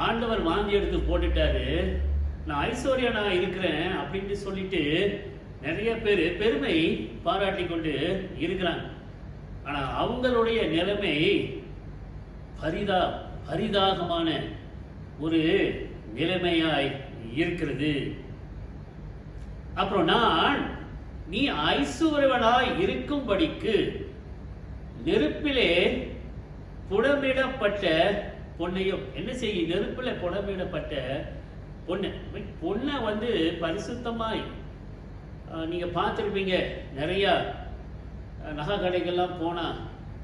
Speaker 1: ஆண்டவர் வாந்தி எடுத்து போட்டுட்டாரு, நான் ஐஸ்வர்யனா இருக்கிறேன் அப்படின்னு சொல்லிட்டு நிறைய பேர் பெருமை பாராட்டி கொண்டு இருக்கிறாங்க. ஆனா அவங்களுடைய நிலைமை பரிதாகமான ஒரு நிலைமையாய் இருக்கிறது. அப்புறம் நான் நீ ஐஸ்வர்யவனாய் இருக்கும்படிக்கு நெருப்பிலே புடமிடப்பட்ட பொன்னையும் என்ன செய்ய? நெருப்பில புடமிடப்பட்ட பொண்ணை பரிசுத்தமாய் நீங்க பார்த்துருப்பீங்க. நிறைய நகை கடைகள்லாம் போனா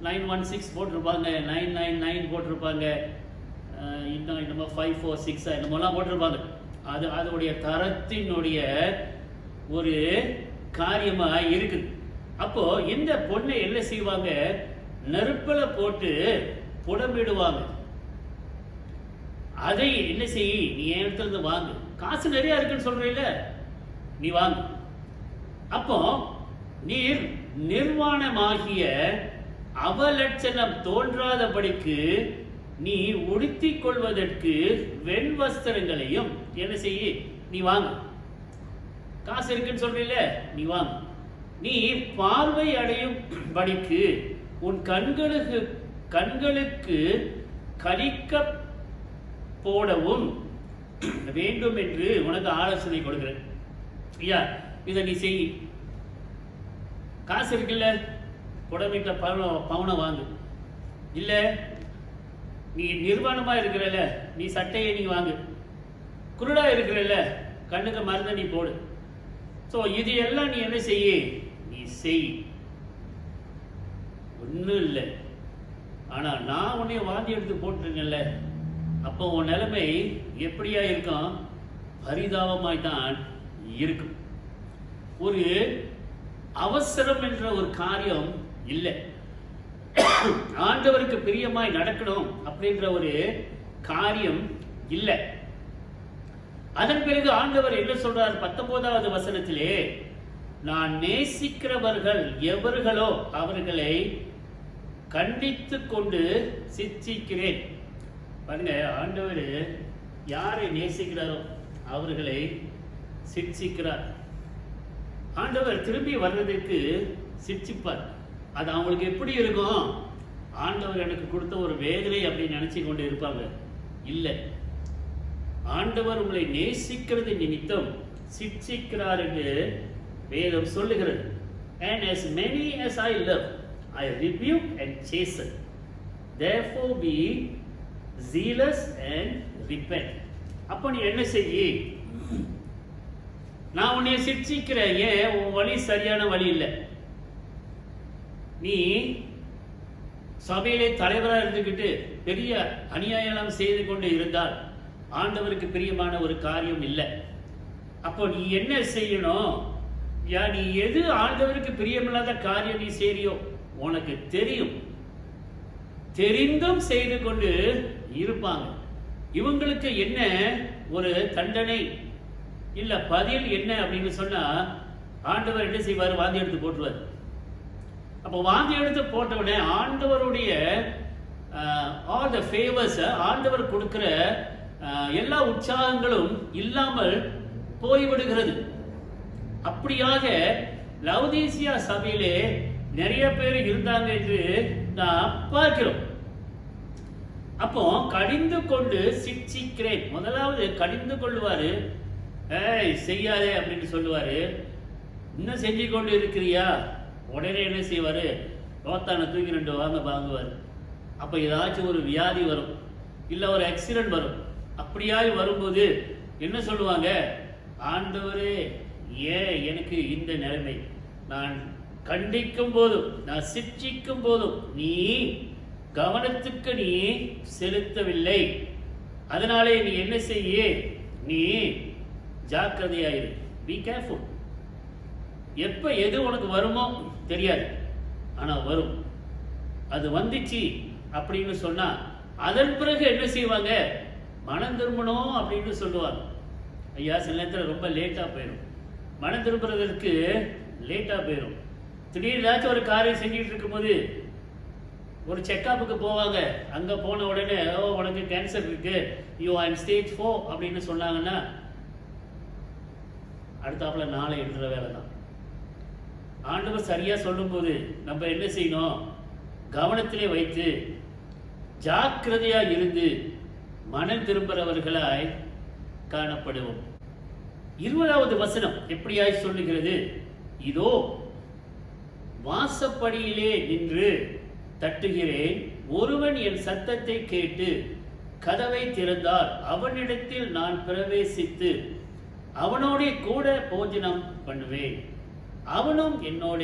Speaker 1: 916 போட்டிருப்பாங்க, 999 போட்டிருப்பாங்க, இன்னும் 546 என்னமோலாம் போட்டிருப்பாங்க. அதோடைய தரத்தினுடைய ஒரு காரியமா இருக்குது. அப்போ இந்த பொண்ணை என்ன செய்வாங்க? நெருப்பில போட்டு புடமிடுவாங்க. அதை என்ன செய்? நீ என் இடத்துல இருந்து வாங்கு, காசு நிறைய இருக்குன்னு சொல்றீல்ல, நீ வாங்கு. அப்போ நீர் நிர்வாணமாகிய அவலட்சணம் தோன்றாதபடிக்கு நீ உடுத்திக் கொள்வதற்கு வெண் வஸ்திரங்களையும் என்ன செய்ய? நீ வாங்கு. காசு இருக்குன்னு சொல்றீல்ல, நீ வாங்கு. நீ பார்வை அடையும் படிக்கு உன் கண்களுக்கு கழிக்க போடவும் வேண்டும் என்று உனக்கு ஆலோசனை கொடுக்கிறேன். ஐயா இதை நீ செய். காசு இருக்குல்ல, புடமிட்ட பவுனை வாங்கு. இல்ல நீ நிர்வாணமா இருக்கிறல்ல, நீ சட்டையை நீ வாங்கு. குருடா இருக்கிறல்ல, கண்ணுக்கு மருந்தை நீ போடு. ஸோ இது எல்லாம் நீ என்ன செய்ய? நீ செய். ஒன்றும் இல்லை. ஆனா நான் உன்னைய வாந்தி எடுத்து போட்டுருங்கல்ல, அப்போ உன் நிலைமை எப்படியா இருக்கும்? பரிதாபமாய் தான் இருக்கும். ஒரு அவசரம் என்ற ஒரு காரியம் இல்லை. ஆண்டவருக்கு பிரியமாய் நடக்கணும் அப்படின்ற ஒரு காரியம் இல்லை. அதன் பிறகு ஆண்டவர் என்ன சொல்றார்? 19வது வசனத்திலே, நான் நேசிக்கிறவர்கள் எவர்களோ அவர்களை கண்டித்து கொண்டு சிட்சிக்கிறேன். பாருங்க, ஆண்டவர் யாரை நேசிக்கிறாரோ அவர்களை சிட்சிக்கிறார். ஆண்டவர் திரும்பி வர்றதுக்கு சிட்சிப்பார். அது அவங்களுக்கு எப்படி இருக்கும்? ஆண்டவர் எனக்கு கொடுத்த ஒரு வேதனை அப்படின்னு நினைச்சு கொண்டு இருப்பாங்க. இல்லை, ஆண்டவர் உங்களை நேசிக்கிறது நிமித்தம் சிட்சிக்கிறார் என்று வேதம் சொல்லுகிறது. And as many as I love, I rebuke and chasten. Therefore be zealous and repent. அப்போ நீ என்ன செய்ய? நான் உன்னை சிட்சிக்கிறேன். ஏன்? உன் வழி சரியான வழி இல்லை. நீ சபையிலே தலைவராக இருந்துக்கிட்டு பெரிய அநியாயம் செய்து கொண்டு இருந்தால் ஆண்டவருக்கு பிரியமான ஒரு காரியம் இல்லை. அப்போ நீ என்ன செய்யணும்? நீ எது ஆண்டவருக்கு பிரியமில்லாத காரியம் நீ செய்யறியோ உனக்கு தெரியும். தெரிந்தும் செய்து கொண்டு இருப்பாங்க. இவங்களுக்கு என்ன ஒரு தண்டனை இல்ல பதில் என்ன அப்படின்னு சொன்னா, ஆண்டவர் என்ன செய்வார்? வாந்தி எடுத்து போட்டுருவார். அப்போ வாந்தி எடுத்து போட்டவுடனே ஆண்டவருடைய ஆல் த ஃபேவர்ஸ், ஆண்டவர் கொடுக்கிற எல்லா உற்சாகங்களும் இல்லாமல் போய்விடுகிறது. அப்படியாக லவோதீசியா சபையிலே நிறைய பேர் இருந்தாங்க என்று நான் பார்க்கிறோம். அப்போ கடிந்து கொண்டு சிட்சிக்கிறேன். முதலாவது கடிந்து கொள்ளுவாரு, செய்யாதே அப்படின்னு சொல்லுவாரு. இன்னும் செஞ்சு கொண்டு இருக்கிறியா? உடனே என்ன செய்வாரு? ரோத்தானை தூக்கி 2 வாங்குவார். அப்போ ஏதாச்சும் ஒரு வியாதி வரும், இல்லை ஒரு ஆக்சிடென்ட் வரும். அப்படியாய் வரும்போது என்ன சொல்லுவாங்க? ஆண்டவரே, ஏன் எனக்கு இந்த நிலைமை? நான் கண்டிக்கும் போதும் நான் சிட்சிக்கும் போதும் நீ கவனத்துக்கு நீ செலுத்தவில்லை. அதனாலே நீ என்ன செய்ய? நீ ஜாக்கிரதையாயிரு. Be careful. எப்ப எது உனக்கு வருமோ தெரியாது, ஆனா வரும். அது வந்துச்சு அப்படின்னு சொன்னா அதன் பிறகு என்ன செய்வாங்க? மனம் திரும்பணும் அப்படின்னு சொல்லுவாங்க. ஐயா, சில நேரத்தில் ரொம்ப லேட்டாக போயிடும். மனம் திரும்புறதற்கு லேட்டாக போயிடும். திடீர்னு ஏதாச்சும் ஒரு காரியம் செஞ்சுட்டு இருக்கும்போது ஒரு செக்கப்புக்கு போவாங்க. அங்கே போன உடனே உனக்கு கேன்சர் இருக்கு, யூ ஆர் இன் ஸ்டேஜ் 4 அப்படின்னு சொன்னாங்கன்னா அடுத்தாப்புல நாளை எழுதுற வேலை தான். ஆண்டவர் சரியா சொல்லும்போது நம்ம என்ன செய்யணும்? கவனத்திலே வைத்து ஜாக்கிரதையா இருந்து மனம் திரும்புறவர்களாய் காணப்படுவோம். 20வது வசனம் எப்படியாய் சொல்லுகிறது? இதோ வாசப்படியிலே நின்று தட்டுகிறேன், ஒருவன் என் சத்தத்தை கேட்டு கதவை திறந்தால் அவனிடத்தில் நான் பிரவேசித்து அவனோட கூட போஜனம் பண்ணுவேன், அவனும் என்னோட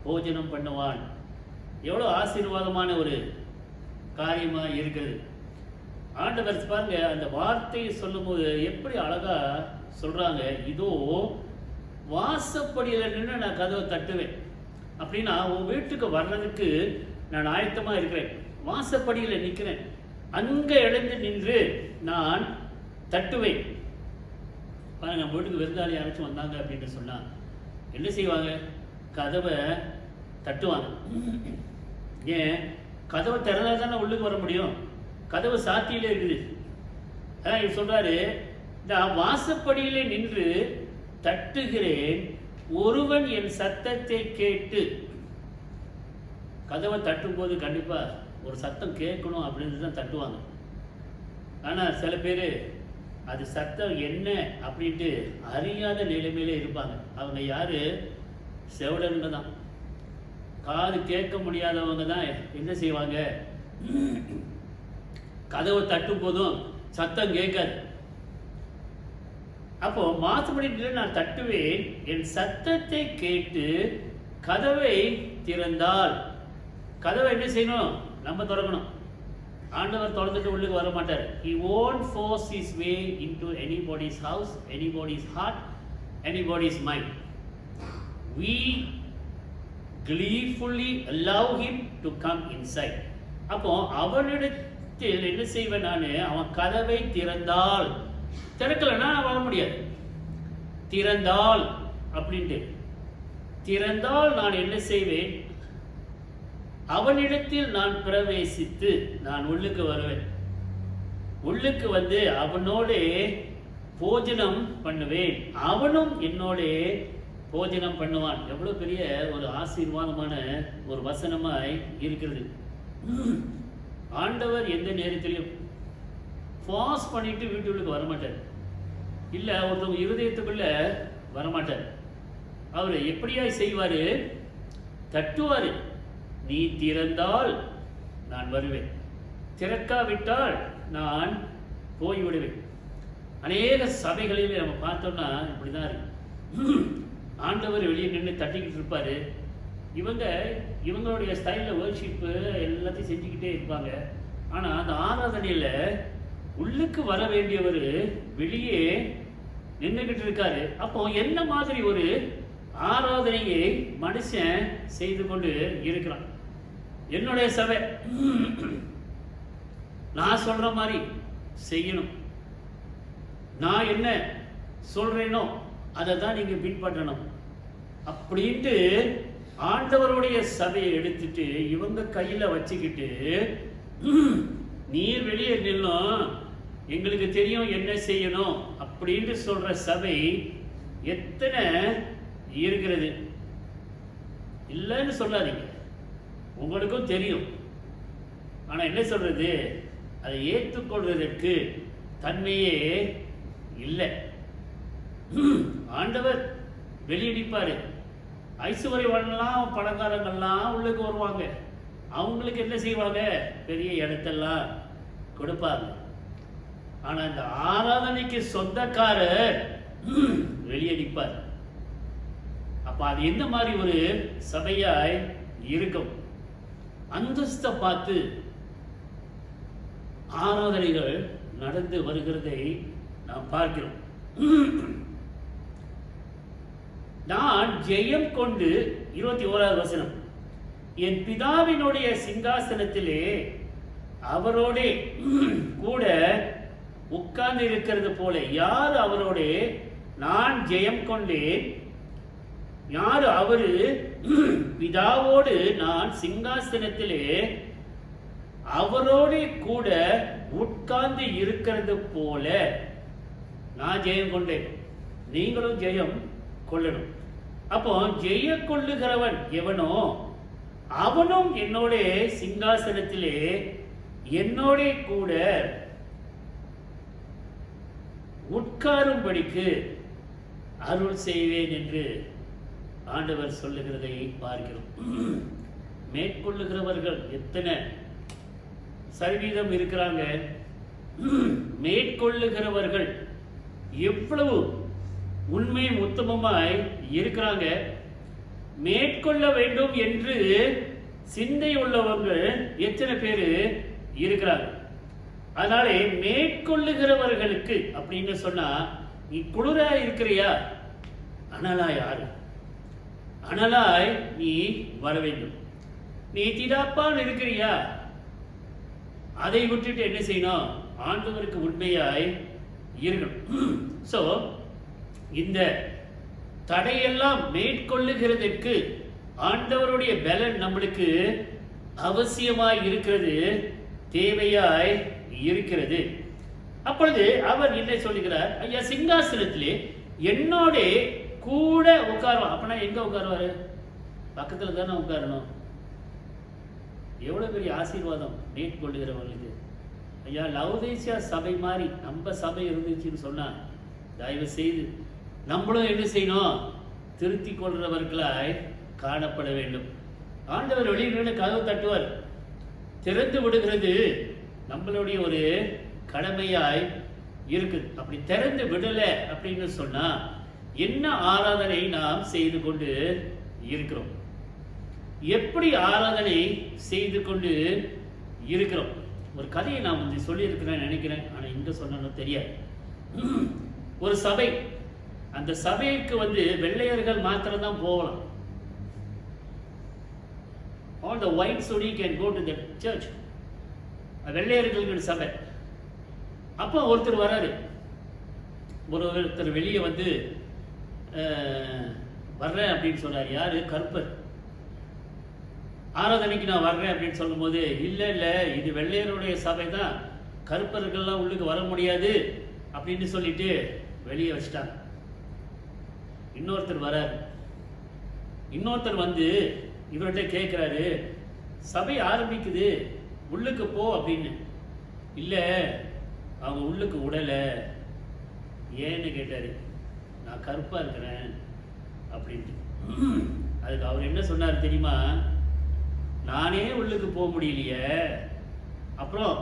Speaker 1: போஜனம் பண்ணுவான். எவ்வளவு ஆசீர்வாதமான ஒரு காரியமா இருக்குது. ஆண்டவர் பாருங்க, அந்த வார்த்தையை சொல்லும் போது எப்படி அழகா சொல்றாங்க. இதோ வாசப்படியில நின்று நான் கதவை தட்டுவேன். அப்படின்னா உன் வீட்டுக்கு வர்றதுக்கு நான் ஆயத்தமா இருக்கிறேன். வாசப்படியில நிற்கிறேன், அங்க எழுந்து நின்று நான் தட்டுவேன். பாருங்க, நம்ம வீட்டுக்கு விருந்தாளி யாராச்சும் வந்தாங்க அப்படின்னு சொன்னா என்ன செய்வாங்க? கதவை தட்டுவாங்க. ஏன்? கதவை திறந்தா தானே உள்ளுக்கு வர முடியும். கதவு சாத்தியிலே இருக்குது. அதான் சொல்றாரு, நான் வாசப்படியிலே நின்று தட்டுகிறேன், ஒருவன் என் சத்தத்தை கேட்டு. கதவை தட்டும் போது கண்டிப்பா ஒரு சத்தம் கேட்கணும் அப்படின்னு தான் தட்டுவாங்க. ஆனா சில பேர் அது சத்தம் என்ன அப்படின்ட்டு அறியாத நிலைமையிலே இருப்பாங்க. அவங்க யாரு? செவிடங்க தான். காது கேட்க முடியாதவங்க தான் என்ன செய்வாங்க? கதவை தட்டும் போதும் சத்தம் கேட்காது. அப்போ மாசுபடி நான் தட்டுவேன், என் சத்தத்தை கேட்டு கதவை திறந்தால். கதவை என்ன செய்யணும்? நம்ம திறக்கணும். ஆண்டவர் திறந்துட்டு உள்ளுக்கு வர மாட்டார். He won't force his way into anybody's house, anybody's heart, anybody's mind. We gleefully allow him to come inside. அப்போ அவனிடத்தில் என்ன செய்வேன்? நான் அவன் கதவை திறந்தால், திறக்கலன்னா வர முடியாது. திறந்தால் அப்படின்ட்டு, திறந்தால் நான் என்ன செய்வேன்? அவனிடத்தில் நான் பிரவேசித்து நான் உள்ளுக்கு வருவேன். உள்ளுக்கு வந்து அவனோட போஜனம் பண்ணுவேன், அவனும் என்னோட போஜனம் பண்ணுவான். எவ்வளோ பெரிய ஒரு ஆசீர்வாதமான ஒரு வசனமாய் இருக்கிறது. ஆண்டவர் எந்த நேரத்திலையும் ஃபாஸ்ட் பண்ணிட்டு வீட்டுக்கு வரமாட்டார், இல்லை ஒருத்தவங்க இருதயத்துக்குள்ள வரமாட்டார். அவர் எப்படியாய் செய்வார்? தட்டுவார். நீ திறந்தால் நான் வருவேன், திறக்காவிட்டால் நான் போய்விடுவேன். அநேக சபைகளில் நம்ம பார்த்தோம்னா இப்படிதான் இருக்கு. ஆண்டவர் வெளியே நின்று தட்டிக்கிட்டு இருப்பாரு. இவங்களுடைய ஸ்டைலில் வர்ஷிப்பு எல்லாத்தையும் செஞ்சுக்கிட்டே இருப்பாங்க. ஆனால் அந்த ஆராதனையில் உள்ளுக்கு வர வேண்டியவர் வெளியே நின்றுக்கிட்டு இருக்காரு. அப்போ என்ன மாதிரி ஒரு ஆராதனையை மனுஷன் செய்து கொண்டு இருக்கிறான்? என்னுடைய சபை நான் சொல்ற மாதிரி செய்யணும், நான் என்ன சொல்றேனோ அதை தான் நீங்க பின்பற்றணும் அப்படின்ட்டு ஆண்டவருடைய சபையை எடுத்துட்டு இவங்க கையில வச்சுக்கிட்டு நீர் வெளியே நில்லும், எங்களுக்கு தெரியும் என்ன செய்யணும் அப்படின்னு சொல்ற சபை எத்தனை இருக்கிறது? இல்லைன்னு சொல்லாதீங்க, உங்களுக்கும் தெரியும். ஆனா என்ன சொல்றது? அதை ஏற்றுக்கொள்வதற்கு தன்மையே இல்லை. ஆண்டவர் வெளியே நிற்பாரு. ஐஸ்வர்யவான்லாம் பணக்காரங்கள்லாம் உள்ளுக்கு வருவாங்க. அவங்களுக்கு என்ன செய்வாங்க? பெரிய இடத்தெல்லாம் கொடுப்பாங்க. ஆனா இந்த ஆராதனைக்கு சொந்தக்காரர் வெளியே நிற்பார். அப்ப அது என்ன மாதிரி ஒரு சபையாய் இருக்கும்? அந்தஸ்தை பார்த்து ஆராதனைகள் நடந்து வருகிறதை நாம் பார்க்கிறோம். நான் ஜெயம் கொண்டு 21வது வசனம், என் பிதாவினுடைய சிங்காசனத்திலே அவரோட கூட உட்கார்ந்து இருக்கிறது போல. யார் அவரோட? நான் ஜெயம் கொண்டேன். யாரு அவரு? பிதாவோடு நான் சிங்காசனத்திலே அவரோட கூட உட்கார்ந்து இருக்கிறது போல நான் ஜெயம் கொண்டேன். நீங்களும் ஜெயம் கொள்ளணும். அப்போ ஜெய கொள்ளுகிறவன் எவனோ அவனும் என்னோட சிங்காசனத்திலே என்னோட கூட உட்காரும்படிக்கு அருள் செய்வேன் என்று ஆண்டவர் சொல்லுகிறதை பார்க்கிறோம். மேற்கொள்ளுகிறவர்கள் எத்தனை சதவீதம் இருக்கிறாங்க? மேற்கொள்ளுகிறவர்கள் எவ்வளவு உண்மை உத்தமமாய் இருக்கிறாங்க? மேற்கொள்ள வேண்டும் என்று சிந்தை உள்ளவங்க எத்தனை பேர் இருக்கிறாங்க? அதனாலே மேற்கொள்ளுகிறவர்களுக்கு அப்படின்னு சொன்னா, நீ குளிரா இருக்கிறியா? அனலா யாரு? அனலாய் நீ வர வேண்டும். நீ திடாப்பான் இருக்கிறியா? அதை விட்டுட்டு என்ன செய்யணும்? ஆண்டவருக்கு உண்மையாய் இருக்கணும். சோ இந்த தடையெல்லாம் மேற்கொள்ளுகிறதற்கு ஆண்டவருடைய பலன் நம்மளுக்கு அவசியமாய் இருக்கிறது, தேவையாய் இருக்கிறது. அப்பொழுது அவர் என்ன சொல்லுகிறார்? ஐயா, சிங்காசனத்திலே என்னோட கூட உட்காருவான். அப்படின்னா எங்க உட்காருவாரு? பக்கத்துல தானே உட்காரணும். எவ்வளவு பெரிய ஆசீர்வாதம் மேற்கொள்ளுகிறவர்களுக்கு. ஐயா, லவுதேசியா சபை மாதிரி நம்ம சபை இருந்துச்சுன்னு சொன்னா தயவு செய்து நம்மளும் என்ன செய்யணும்? திருத்தி கொள்றவர்களாய் காணப்பட வேண்டும். ஆண்டவர் வெளியில கதவு தட்டுவார், திறந்து விடுகிறது நம்மளுடைய ஒரு கடமையாய் இருக்குது. அப்படி திறந்து விடல அப்படின்னு சொன்னா என்ன ஆராதனை நாம் செய்து கொண்டு இருக்கிறோம்? எப்படி ஆராதனை செய்து கொண்டு இருக்கிறோம்? ஒரு கதையை நான் வந்து சொல்லி இருக்கிறேன்னு நினைக்கிறேன், ஆனா இங்க சொன்னோம் தெரியாது. ஒரு சபை, அந்த சபைக்கு வந்து வெள்ளையர்கள் மாத்திரம் தான் போகலாம். All the white sodi can go to the church. வெள்ளையர்களுக்கு சபை. அப்போ ஒருத்தர் வராரு. ஒருத்தர் வெளியே வந்து வர்றேன் அப்படின்னு சொன்னார். யாரு? கருப்பர். ஆராதனைக்கு நான் வர்றேன் அப்படின்னு சொல்லும் போது, இல்லை இல்லை, இது வெள்ளையருடைய சபை தான், கருப்பர்கள்லாம் உள்ளுக்கு வர முடியாது அப்படின்னு சொல்லிட்டு வெளியே வச்சிட்டாங்க. இன்னொருத்தர் வராரு. இன்னொருத்தர் வந்து இவர்கிட்ட கேட்குறாரு, சபை ஆரம்பிக்குது, உள்ளுக்கு போ அப்படின்னு. இல்லை, அவங்க உள்ளுக்கு விடலை. ஏன்னு கேட்டார். நான் கருப்பாக இருக்கிறேன் அப்படின்ட்டு. அதுக்கு அவர் என்ன சொன்னார் தெரியுமா? நானே உள்ளுக்கு போக முடியலையே, அப்புறம்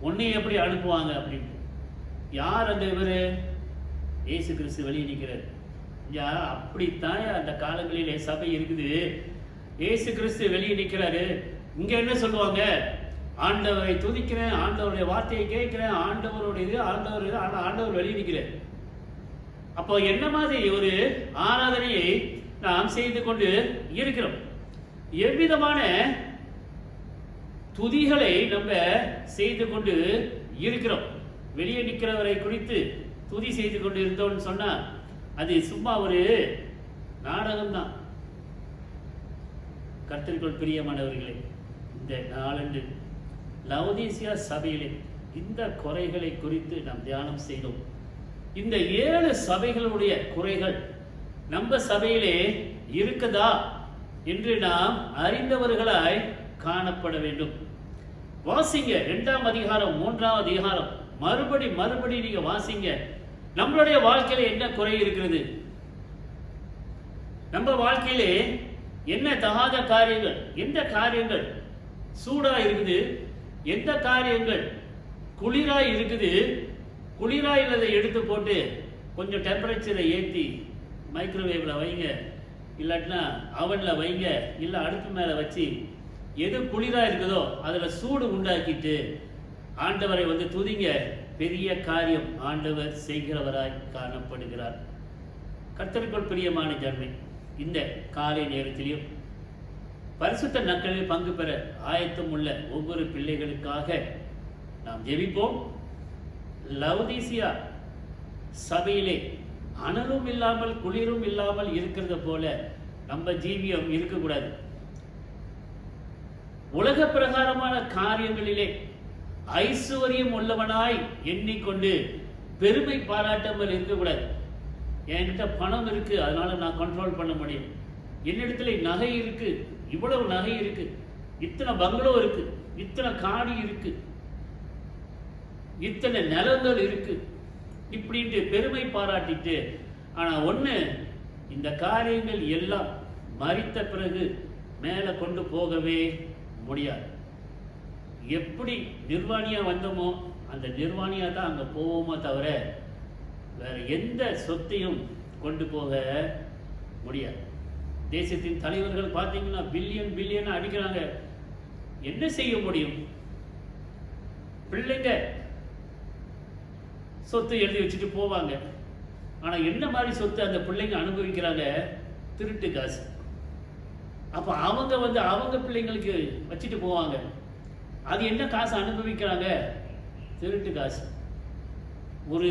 Speaker 1: உன்னையும் எப்படி அனுப்புவாங்க அப்படின்ட்டு. யார் அந்த இவர்? இயேசு கிறிஸ்து வெளியே நிற்கிறார். அப்படித்தான் அந்த காலங்களிலே சபை இருக்குது. இயேசு கிறிஸ்து வெளியே நிற்கிறாரு. இங்க என்ன சொல்லுவாங்க? ஆண்டவரை துதிக்கிறேன், ஆண்டவருடைய வார்த்தையை கேட்கிறேன், ஆண்டவருடைய இது ஆண்டவர் இது, ஆண்டவர் வெளியே நிற்கிறார். அப்போ என்ன மாதிரி ஒரு ஆராதனையை நாம் செய்து கொண்டு இருக்கிறோம்? எவ்விதமான துதிகளை நம்ம செய்து கொண்டு இருக்கிறோம்? வெளியே நிற்கிறவரை குறித்து துதி செய்து கொண்டு இருந்தோம்னு சொன்னா அது சும்மா ஒரு நாடகம்தான். கர்த்தருக்குள் பிரியமானவர்களே, இந்த நாளன்று லவோதீசியா சபையிலே இந்த குறைகளை குறித்து நாம் தியானம் செய்தோம். இந்த 7 சபைகளுடைய குறைகள் நம்ம சபையிலே இருக்குதா என்று நாம் அறிந்தவர்களாய் காணப்பட வேண்டும். வாசிங்க 2ஆம் அதிகாரம் 3ஆம் அதிகாரம் மறுபடி நீங்க வாசிங்க. நம்மளுடைய வாழ்க்கையில என்ன குறை இருக்கிறது? நம்ம வாழ்க்கையிலே என்ன தகாத காரியங்கள், எந்த காரியங்கள் சூடா இருக்குது, எந்த காரியங்கள் குளிரா இருக்குது? குளிரா இல்லதை எடுத்து போட்டு கொஞ்சம் டெம்பரேச்சரை ஏற்றி மைக்ரோவேவ்ல வைங்க, இல்லாட்டினா அவன்ல வைங்க, இல்லை அடுப்பு மேலே வச்சு எது குளிரா இருக்குதோ அதில் சூடு உண்டாக்கிட்டு ஆண்டவரை வந்து துதிங்க. பெரிய காரியம் ஆண்டவர் செய்கிறவராய் காணப்படுகிறார். கர்த்தருக்குள் பிரியமான ஜனமே, இந்த காலை நேரத்திலையும் பரிசுத்த நாட்களில் பங்கு பெற ஆயத்தம் உள்ள ஒவ்வொரு பிள்ளைகளுக்காக நாம் ஜெபிப்போம். லவோதீசியா சபையிலே அனலும் இல்லாமல் குளிரும் இல்லாமல் இருக்கிறது போல நம்ம ஜீவியம் இருக்கக்கூடாது. உலக பிரகாரமான காரியங்களிலே ஐஸ்வர்யம் உள்ளவனாய் எண்ணிக்கொண்டு பெருமை பாராட்டாமல் இருக்கக்கூடாது. என்கிட்ட பணம் இருக்கு, அதனால நான் கண்ட்ரோல் பண்ண முடியும். என்னிடத்துல நகை இருக்கு, இவ்வளவு நகை இருக்கு, இத்தனை பங்களோ இருக்கு, இத்தனை காடி இருக்கு, இத்தனை நிலங்கள் இருக்கு, இப்படின்ட்டு பெருமை பாராட்டிட்டு. ஆனா ஒண்ணு, இந்த காரியங்கள் எல்லாம் மரித்த பிறகு மேலே கொண்டு போகவே முடியாது. எப்படி நிர்வாணியா வந்தோமோ அந்த நிர்வாணியா தான் அங்க போவோமோ தவிர வேற எந்த சொத்தையும் கொண்டு போக முடியாது. தேசத்தின் தலைவர்கள் பார்த்தீங்கன்னா பில்லியன் அடிக்கிறாங்க. என்ன செய்ய முடியும்? பிள்ளைங்க சொத்து எழுதி வச்சுட்டு போவாங்க. ஆனா என்ன மாதிரி சொத்து அந்த பிள்ளைங்க அனுபவிக்கிறாங்க? திருட்டு காசு. அப்ப அவங்க வந்து அவங்க பிள்ளைங்களுக்கு வச்சுட்டு போவாங்க. அது என்ன காசு அனுபவிக்கிறாங்க? திருட்டு காசு. ஒரு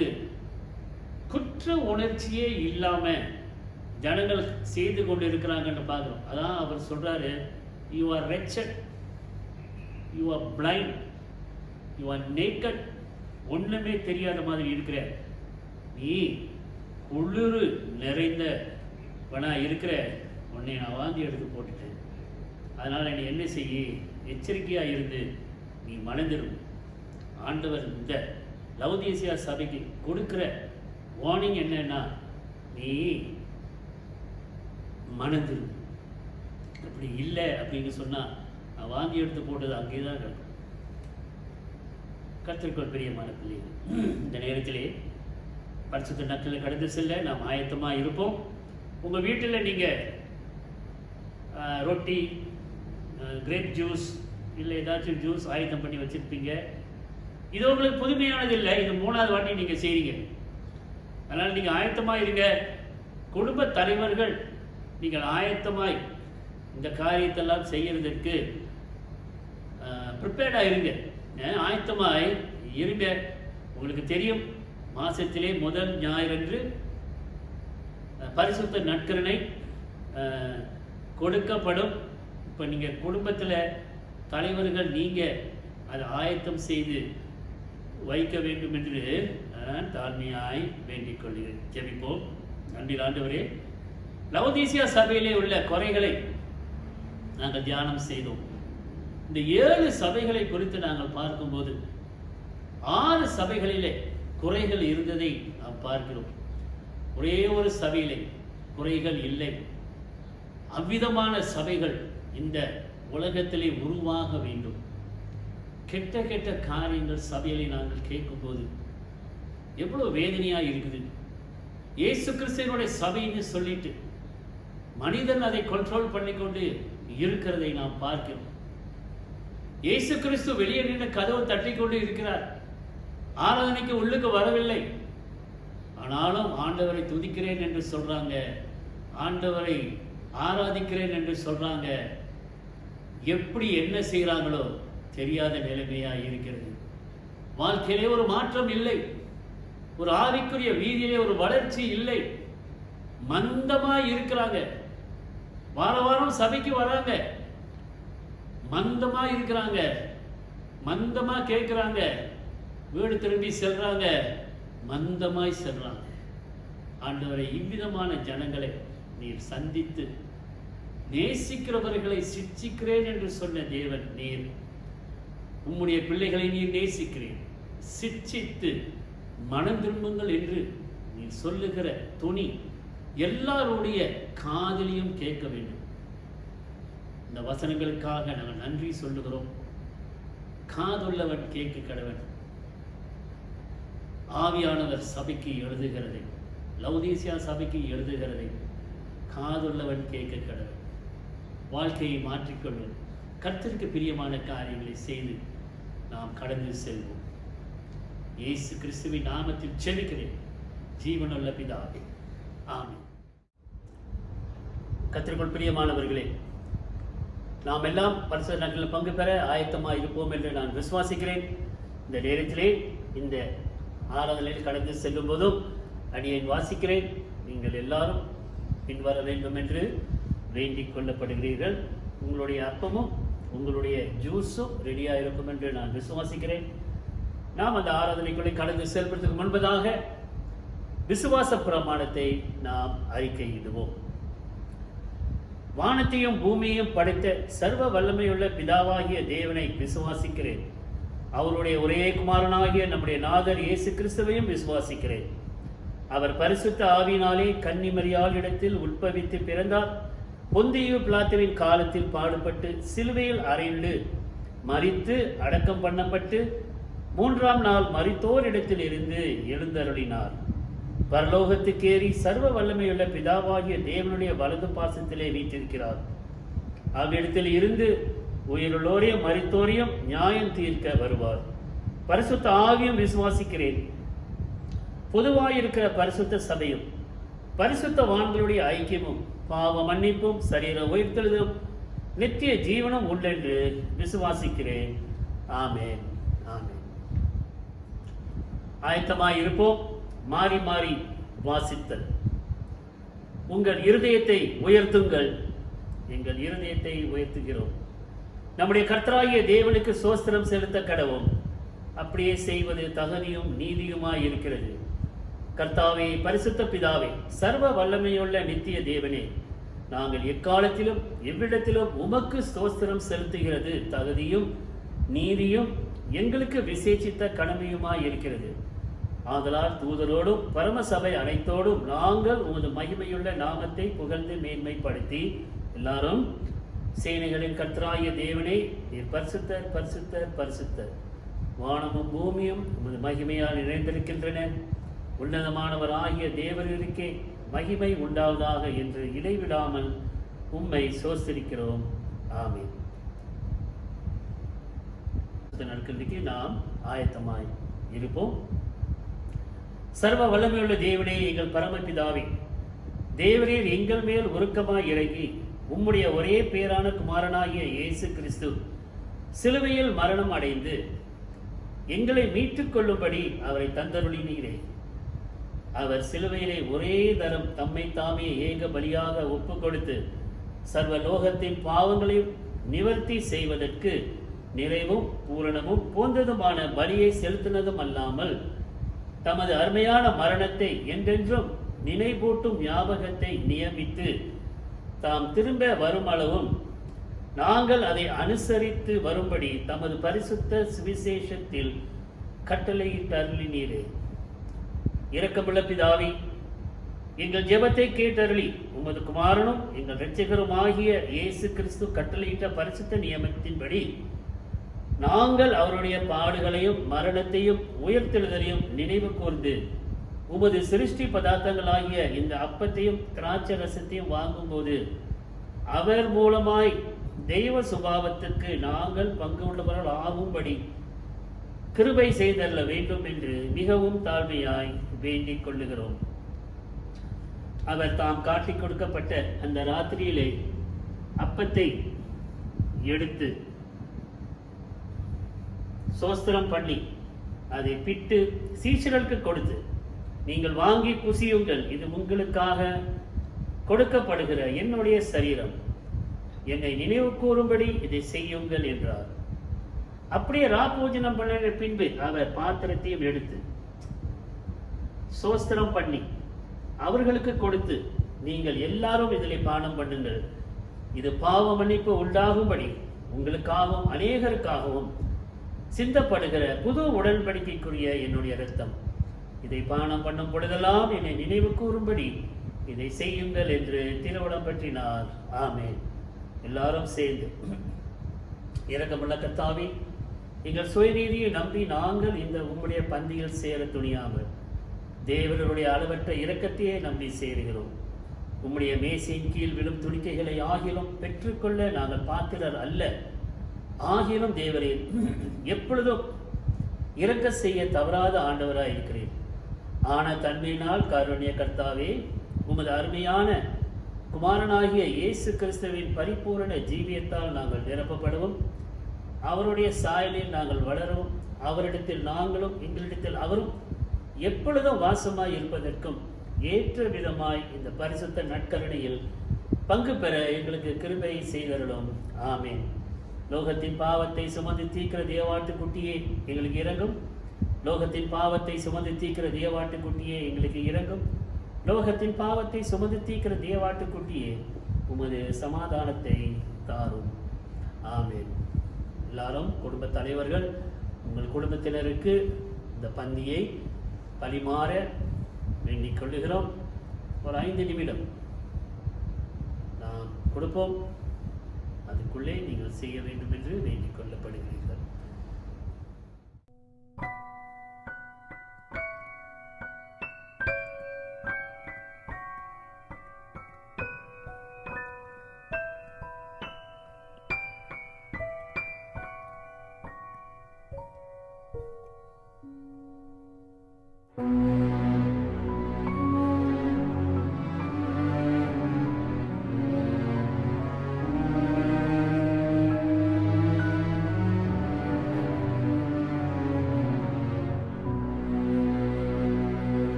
Speaker 1: குற்ற உணர்ச்சியே இல்லாம ஜனங்கள் செய்து கொண்டு இருக்கிறாங்கன்னு பார்க்கிறோம். அதான் அவர் சொல்றாரு, you are wretched, you are blind, you are naked. ஒண்ணுமே தெரியாத மாதிரி இருக்கிற நீ குளிர் நிறைந்தவனா இருக்கிற, உன்னை நான் வாந்தி எடுத்து போட்டுட்டேன். அதனால நீ என்ன செய்ய? எச்சரிக்கையா இருந்து நீ மணந்திரும். ஆண்டவர் இந்த லவோதீசியா சபைக்கு கொடுக்கிற வார்னிங் என்னன்னா, நீ மணந்திரும். அப்படி இல்லை அப்படின்னு சொன்னா நான் வாந்தி எடுத்து போட்டது அங்கே தான் இருக்கும். கர்த்தருக்குள் பிரியமான பிள்ளைகள், இந்த நேரத்திலே பரிசுத்த நாட்களில் கடந்து செல்ல நாம் ஆயத்தமாக இருப்போம். உங்கள் வீட்டில் நீங்கள் ரொட்டி, கிரேப் ஜூஸ் இல்லை ஏதாச்சும் ஜூஸ் ஆயத்தம் பண்ணி வச்சுருப்பீங்க. இது உங்களுக்கு புதுமையானது இல்லை, இது 3வது வாட்டி நீங்கள் செய்கிறீங்க. அதனால் நீங்கள் ஆயத்தமாக இருங்க. குடும்ப தலைவர்கள் நீங்கள் ஆயத்தமாய் இந்த காரியத்தெல்லாம் செய்கிறதுக்கு ப்ரிப்பேர்டாக இருங்க, ஆயத்தமாய் இருங்க. உங்களுக்கு தெரியும், மாதத்திலே முதல் ஞாயிறன்று பரிசுத்த நற்கருணை கொடுக்கப்படும். இப்போ நீங்கள் குடும்பத்தில் தலைவர்கள் நீங்கள் அதை ஆயத்தம் செய்து வைக்க வேண்டும் என்று தாழ்மையாய் வேண்டிக் கொள்கிறேன். ஜெபிப்போம். நன்றி ஆண்டவரே, லவோதீசியா சபையிலே உள்ள குறைகளை நாங்கள் தியானம் செய்தோம். இந்த 7 சபைகளை குறித்து நாங்கள் பார்க்கும்போது 6 சபைகளிலே குறைகள் இருந்ததை நாம் பார்க்கிறோம். ஒரே ஒரு சபையிலே குறைகள் இல்லை. அவ்விதமான சபைகள் இந்த உலகத்திலே உருவாக வேண்டும். கெட்ட கெட்ட காரியங்கள் சபையிலே நாங்கள் கேட்கும்போது எவ்வளவு வேதனையா இருக்குது. இயேசு கிறிஸ்துவினுடைய சபைன்னு சொல்லிட்டு மனிதன் அதை கண்ட்ரோல் பண்ணிக்கொண்டு இருக்கிறதை நாம் பார்க்கிறோம். இயேசு கிறிஸ்து வெளியே நின்று கதவு தட்டி கொண்டு இருக்கிறார். ஆராதனைக்கு உள்ளுக்கு வரவில்லை. ஆனாலும் ஆண்டவரை துதிக்கிறேன் என்று சொல்றாங்க, ஆண்டவரை ஆராதிக்கிறேன் என்று சொல்றாங்க. எப்படி என்ன செய்கிறாங்களோ தெரியாத நிலைமையா இருக்கிறது. வாழ்க்கையிலே ஒரு மாற்றம் இல்லை. ஒரு ஆவிக்குரிய வீதியிலே ஒரு வளர்ச்சி இல்லை. மந்தமா இருக்கிறாங்க. வார வாரம் சபைக்கு வராங்க, மந்தமா இருக்கிறாங்க, மந்தமா கேட்கிறாங்க, வீடு திரும்பி செல்றாங்க, மந்தமாய் செல்றாங்க. ஆண்டவரை, இவ்விதமான ஜனங்களை நீர் சந்தித்து நேசிக்கிறவர்களை சிட்சிக்கிறேன் என்று சொன்ன தேவன் நீர். உம்முடைய பிள்ளைகளை நீர் நேசிக்கிறேன், சிட்சித்து மனம் திரும்புங்கள் என்று நீர் சொல்லுகிற துணி எல்லாருடைய காதலியும் கேட்க வேண்டும். இந்த வசனங்களுக்காக நாங்கள் நன்றி சொல்லுகிறோம். காதுள்ளவன் கேட்க கடவன். ஆவியானவர் சபைக்கு எழுதுகிறதை, லவோதீசியா சபைக்கு எழுதுகிறதை காதுள்ளவன் கேட்க கடவன். வாழ்க்கையை மாற்றிக்கொள்வோம். கர்த்தருக்கு பிரியமான காரியங்களை செய்து நாம் கடந்து செல்வோம். இயேசு கிறிஸ்துவின் நாமத்தில் செபிக்கிறேன் ஜீவனுள்ள பிதாவே, ஆமென். கர்த்தருக்குள் பிரியமானவர்களே, நாம் எல்லாம் பரிசுத்த நாட்களில் பங்கு பெற ஆயத்தமாக இருப்போம் என்று நான் விசுவாசிக்கிறேன். இந்த நேரத்திலே இந்த ஆராதனையில் கடந்து செல்லும் போதும் அடியை வாசிக்கிறேன். நீங்கள் எல்லாரும் பின்வர வேண்டும் என்று வேண்டிக் கொள்ளப்படுகிறீர்கள். உங்களுடைய அப்பமும் உங்களுடைய ஜூஸும் ரெடியாக இருக்கும் என்று நான் விசுவாசிக்கிறேன். நாம் அந்த ஆராதனைக்குள்ளே கடந்து செல்வதற்கு முன்பதாக விசுவாச பிரமாணத்தை நாம் அறிக்கையிடுவோம். வானத்தையும் பூமியையும் படைத்த சர்வ வல்லமையுள்ள பிதாவாகிய தேவனை விசுவாசிக்கிறேன். அவருடைய ஒரே குமாரனாகிய நம்முடைய நாதர் இயேசு கிறிஸ்துவையும் விசுவாசிக்கிறேன். அவர் பரிசுத்த ஆவியினாலே கன்னிமரியாள் இடத்தில் உட்பவித்து பிறந்தார். பொந்தியு பிலாத்துவின் காலத்தில் பாடுபட்டு சிலுவையில் அறையுண்டு மரித்து அடக்கம் பண்ணப்பட்டு 3ஆம் நாள் மரித்தோர் இடத்தில் இருந்து எழுந்தருளினார். பரலோகத்துக்கேறி சர்வ வல்லமையுள்ள பிதாவாகிய தேவனுடைய வலது பாசத்திலே வீற்றிருக்கிறார். அவ்விடத்தில் இருந்து உயிருள்ளோரையும் மரித்தோரையும் நியாயம் தீர்க்க வருவார். பரிசுத்த ஆவியும் விசுவாசிக்கிறேன். பொதுவாயிருக்கிற பரிசுத்த சபையும் பரிசுத்தவான்களுடைய ஐக்கியமும் பாவ மன்னிப்பும் சரீர உயிர்த்தெழுதும் நித்திய ஜீவனும் உண்டென்று விசுவாசிக்கிறேன். ஆமென், ஆமென். ஆயத்தமாய் இருப்போம். மாறி மாறி வாசித்தல். உங்கள் இருதயத்தை உயர்த்துங்கள். எங்கள் இருதயத்தை உயர்த்துகிறோம். நம்முடைய கர்த்தராகிய தேவனுக்கு சோஸ்திரம் செலுத்த கடவோம். அப்படியே செய்வது தகுதியும் நீதியுமாய் இருக்கிறது. கர்த்தாவே, பரிசுத்த பிதாவே, சர்வ வல்லமையுள்ள நித்திய தேவனே, நாங்கள் எக்காலத்திலும் எவ்விடத்திலும் உமக்கு ஸ்தோத்திரம் செலுத்துகிறது தகுதியும் நீதியும் எங்களுக்கு விசேஷித்த கடமையுமாய் இருக்கிறது. ஆதலால் தூதரோடும் பரமசபை அனைத்தோடும் நாங்கள் உமது மகிமையுள்ள நாமத்தை புகழ்ந்து மேன்மைப்படுத்தி எல்லாரும் சேனைகளின் கர்த்தராகிய தேவனே, நீர் பரிசுத்தர், பரிசுத்தர், பரிசுத்தர். வானமும் பூமியும் உமது மகிமையால் நிறைந்திருக்கின்றன. உன்னதமானவர் ஆகிய தேவருக்கே மகிமை உண்டாவதாக என்று இடைவிடாமல் உம்மை சோஸ்திரிக்கிறோம். ஆமென். நாட்களுக்கு நாம் ஆயத்தமாய் இருப்போம். சர்வ வல்லமையுள்ள தேவனே, எங்கள் பரமபிதாவே, தேவரீர் எங்கள் மேல் உருக்கமாய் இறங்கி உம்முடைய ஒரே பேரான குமாரனாகிய இயேசு கிறிஸ்து சிலுவையில் மரணம் அடைந்து எங்களை மீட்டுக் கொள்ளும்படி அவரை தந்தருளினீரே. அவர் சிலுவையிலே ஒரே தரம் தம்மை தாமே ஏக பலியாக ஒப்பு கொடுத்து சர்வ லோகத்தின் பாவங்களையும் நிவர்த்தி செய்வதற்கு நிறைவும் பூரணமும் போன்றதுமான பலியை செலுத்தினதும் அல்லாமல் தமது அருமையான மரணத்தை என்றென்றும் நினைவூட்டும் ஞாபகத்தை நியமித்து தாம் திரும்ப வருமளவும் நாங்கள் அதை அனுசரித்து வரும்படி தமது பரிசுத்த சுவிசேஷத்தில் கட்டளையிட்டு அருளினீரே. இரக்கமுள்ள பிதாவே, எங்கள் ஜெபத்தை கேட்டருளி உமது குமாரனும் எங்கள் இரட்சகருமாகிய இயேசு கிறிஸ்து கட்டளையிட்ட பரிசுத்த நியமத்தின்படி நாங்கள் அவருடைய பாடுகளையும் மரணத்தையும் உயிர்த்தெழுதலையும் நினைவு கூர்ந்து உமது சிருஷ்டி பதார்த்தங்களாகிய இந்த அப்பத்தையும் திராட்சை ரசத்தையும் வாங்கும்போது அவர் மூலமாய் தெய்வ சுபாவத்திற்கு நாங்கள் பங்கு உள்ளவர்கள் ஆகும்படி கிருபை செய்தல்ல வேண்டும் என்று மிகவும் தாழ்மையாய் வேண்டிக் கொள்ளுகிறோம். அவர் தாம் காட்டிக் கொடுக்கப்பட்ட அந்த ராத்திரியிலே அப்பத்தை எடுத்து சோஸ்திரம் பண்ணி அதை பிட்டு சீஷர்களுக்கு கொடுத்து, நீங்கள் வாங்கி புசியுங்கள், இது உங்களுக்காக கொடுக்கப்படுகிற என்னுடைய சரீரம், என்னை நினைவு கூறும்படி இதை செய்யுங்கள் என்றார். அப்படியே ராப்போஜனம் பண்ணின பின்பு அவர் பாத்திரத்தையும் எடுத்து சோஸ்திரம் பண்ணி அவர்களுக்கு கொடுத்து, நீங்கள் எல்லாரும் இதில் பானம் பண்ணுங்கள், இது பாவ மன்னிப்பு உண்டாகும்படி உங்களுக்காகவும் அநேகருக்காகவும் சிந்தப்படுகிற புது உடன்படிக்கைக்குரிய என்னுடைய இரத்தம், இதை பானம் பண்ணும் பொழுதெல்லாம் என்னை நினைவு கூறும்படி இதை செய்யுங்கள் என்று திருவுளம் பற்றினார். ஆமென். எல்லாரும் சேர்ந்து, இரக்கமுள்ள கர்த்தாவே, எங்கள் சுயநீதியை நம்பி நாங்கள் இந்த உம்முடைய பந்தியில் சேர துணியாமல் தேவனுடைய அளவற்ற இரக்கத்தையே நம்பி சேருகிறோம். உம்முடைய மேசையின் கீழ் விழும் துணிக்கைகளை ஆகிலும் பெற்றுக்கொள்ள நாங்கள் பாத்திரர் அல்ல. ஆகிலும் தேவரே, எப்பொழுதும் இரக்க செய்ய தவறாத ஆண்டவராய் இருக்கிறேன். ஆன தன்மையினால் காருண்ய கர்த்தாவே, உமது அருமையான குமாரனாகிய இயேசு கிறிஸ்துவின் பரிபூரண ஜீவியத்தால் நாங்கள் நிரப்பப்படவும், அவருடைய சாயலில் நாங்கள் வளரவும், அவரிடத்தில் நாங்களும் எங்களிடத்தில் அவரும் எப்பொழுதும் வாசமாய் இருப்பதற்கும் ஏற்ற விதமாய் இந்த பரிசுத்த நற்கருணையில் பங்கு பெற எங்களுக்கு கிருபை செய்தருளும். ஆமென். லோகத்தின் பாவத்தை சுமந்து தீர்க்கிற தேவாட்டுக்குட்டியே எங்களுக்கு இறங்கும். லோகத்தின் பாவத்தை சுமந்து தீர்க்கிற தேவாட்டுக்குட்டியே எங்களுக்கு இறங்கும். லோகத்தின் பாவத்தை சுமந்து தீர்க்கிற தேவாட்டுக்குட்டியே உமது சமாதானத்தை தாரும். ஆமென். எல்லாரும் குடும்ப தலைவர்கள் உங்கள் குடும்பத்தினருக்கு இந்த பந்தியை பரிமாற வேண்டிக் கொள்ளுகிறோம். ஒரு 5 நிமிடம் நாம் கொடுப்போம். அதுக்குள்ளே நீங்கள் செய்ய வேண்டும் என்று வேண்டிக் கொள்ளப்படுகிறீர்கள்.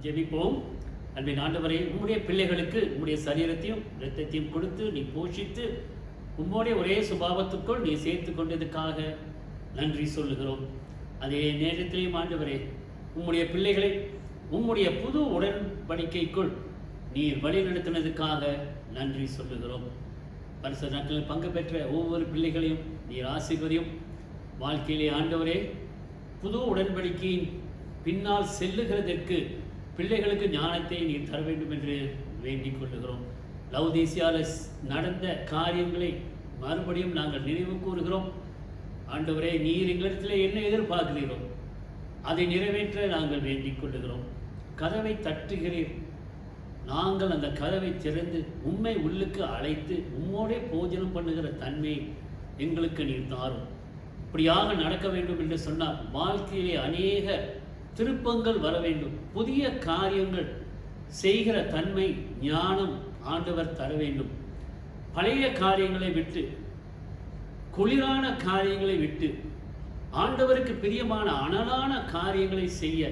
Speaker 1: ஜெபிப்போம். அன்பின் ஆண்டவரே, உம்முடைய பிள்ளைகளுக்கு உம்முடைய சரீரத்தையும் இரத்தத்தையும் கொடுத்து நீ போஷித்து உம்முடைய ஒரே சுபாவத்துக்குள் நீ சேர்த்து கொண்டதுக்காக நன்றி சொல்லுகிறோம். அதே நேரத்திலேயும் ஆண்டவரே, உம்முடைய பிள்ளைகளை உம்முடைய புது உடன்படிக்கைக்குள் நீர் வழி நடத்தினதுக்காக நன்றி சொல்லுகிறோம். பரிசுத்த நாட்களில் பங்கு பெற்ற ஒவ்வொரு பிள்ளைகளையும் நீர் ஆசீர்வதியும். வாழ்க்கையிலே ஆண்டவரே, புது உடன்படிக்கையின் பின்னால் செல்லுகிறதற்கு பிள்ளைகளுக்கு ஞானத்தை நீர் தர வேண்டும் என்று வேண்டிக் கொள்ளுகிறோம். லவுதீசியாவில் நடந்த காரியங்களை மறுபடியும் நாங்கள் நினைவு கூறுகிறோம். ஆண்டவரே, நீர் எங்களிடத்தில் என்ன எதிர்பார்க்கிறீரோ அதை நிறைவேற்ற நாங்கள் வேண்டிக் கொள்ளுகிறோம். கதவை தட்டுகிறீர், நாங்கள் அந்த கதவை திறந்து உம்மை உள்ளுக்கு அழைத்து உம்மோடே போஜனம் பண்ணுகிற தன்மை எங்களுக்கு நீர் தாரும். இப்படியாக நடக்க வேண்டும் என்று சொன்னால் வாழ்க்கையிலே அநேக திருப்பங்கள் வர வேண்டும். புதிய காரியங்கள் செய்கிற தன்மை ஞானம் ஆண்டவர் தர வேண்டும். பழைய காரியங்களை விட்டு, குளிரான காரியங்களை விட்டு, ஆண்டவருக்கு பிரியமான அனலான காரியங்களை செய்ய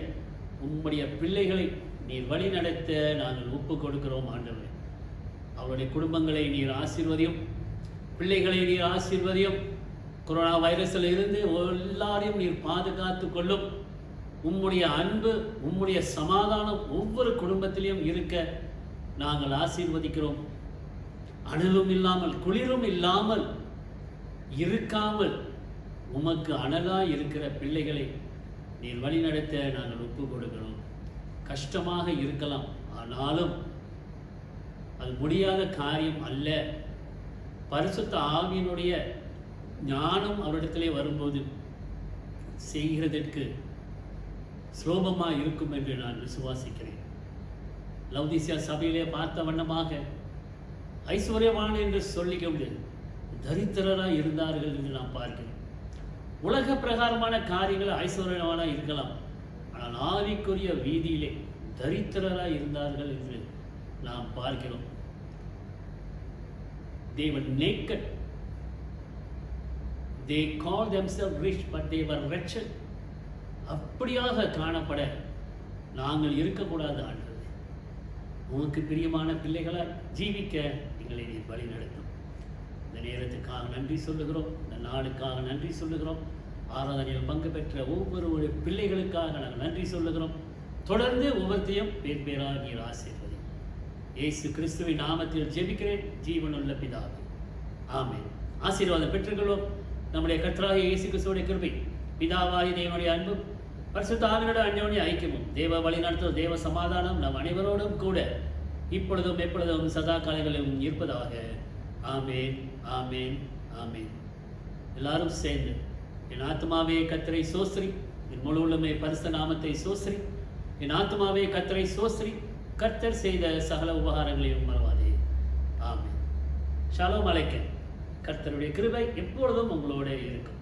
Speaker 1: உம்முடைய பிள்ளைகளை நீர் வழி நடத்த நாங்கள் ஒப்பு கொடுக்கிறோம். ஆண்டவரே, அவருடைய குடும்பங்களை நீர் ஆசீர்வதியும், பிள்ளைகளை நீர் ஆசீர்வதியும். கொரோனா வைரஸில் இருந்து எல்லாரையும் நீர் பாதுகாத்து கொள்ளும். உம்முடைய அன்பு, உம்முடைய சமாதானம் ஒவ்வொரு குடும்பத்திலையும் இருக்க நாங்கள் ஆசீர்வதிக்கிறோம். அனலும் இல்லாமல் குளிரும் இல்லாமல் இருக்காமல் உமக்கு அனலாய் இருக்கிற பிள்ளைகளை நீர் வழி நடத்த நாங்கள் ஒப்பு கொடுக்கிறோம். கஷ்டமாக இருக்கலாம், ஆனாலும் அது முடியாத காரியம் அல்ல. பரிசுத்த ஆவியினுடைய ஞானம் அவரிடத்திலே வரும்போது செய்கிறதற்கு சுலபமாக இருக்கும் என்று நான் விசுவாசிக்கிறேன். லவுதீசியா சபையிலே பார்த்த வண்ணமாக ஐஸ்வர்யவான் என்று சொல்லிக்கொண்டு தரித்திரராக இருந்தார்கள் என்று நாம் பார்க்கிறோம். உலக பிரகாரமான காரியங்கள் ஐஸ்வர்யவானாக இருக்கலாம், ஆனால் ஆவிக்குரிய வீதியிலே தரித்திரராக இருந்தார்கள் என்று நாம் பார்க்கிறோம். They were naked. They called themselves rich, but they were wretched. அப்படியாக காணப்பட நாங்கள் இருக்கக்கூடாது. ஆண்டவரே, உமக்கு பிரியமான பிள்ளைகளாய் ஜீவிக்க எங்களை நீர் வழி நடத்தும். இந்த நேரத்துக்காக நன்றி சொல்லுகிறோம், இந்த நாளுக்காக நன்றி சொல்லுகிறோம். ஆராதனையில் பங்கு பெற்ற ஒவ்வொரு பிள்ளைகளுக்காக நாங்கள் நன்றி சொல்லுகிறோம். தொடர்ந்து ஒவ்வொருத்தையும் பேர் பேராக நீர் ஆசீர்வதி. இயேசு கிறிஸ்துவின் நாமத்தில் ஜெபிக்கிறேன் ஜீவனுள்ள பிதாவே, ஆமென். ஆசீர்வாதம் பெற்றுக்கொள்வோம். நம்முடைய கர்த்தராகிய இயேசு கிறிஸ்துவுடைய கிருபை, பிதாவாகிய தேவனுடைய அன்பும், பரிசுத்த ஆவியோட அந்யோன்ய ஐக்கியமும், தேவ வழி நடத்தும் தேவ சமாதானம் நம் அனைவரோடும் கூட இப்பொழுதும் எப்பொழுதும் சதா காலங்களிலும் இருப்பதாக. ஆமென், ஆமென், ஆமென். எல்லாரும் சேர்ந்து என் ஆத்மாவே கர்த்தரை சோஸ்திரி, என் முழு உள்ளமே பரிசுத்த நாமத்தை சோஸ்திரி, என் ஆத்மாவே கர்த்தரை சோஸ்திரி, கர்த்தர் செய்த சகல உபகாரங்களையும் மறவாதே. ஆமென். ஷாலோம் அலைக்கும். கர்த்தருடைய கிருபை எப்பொழுதும் உங்களோட இருக்கும்.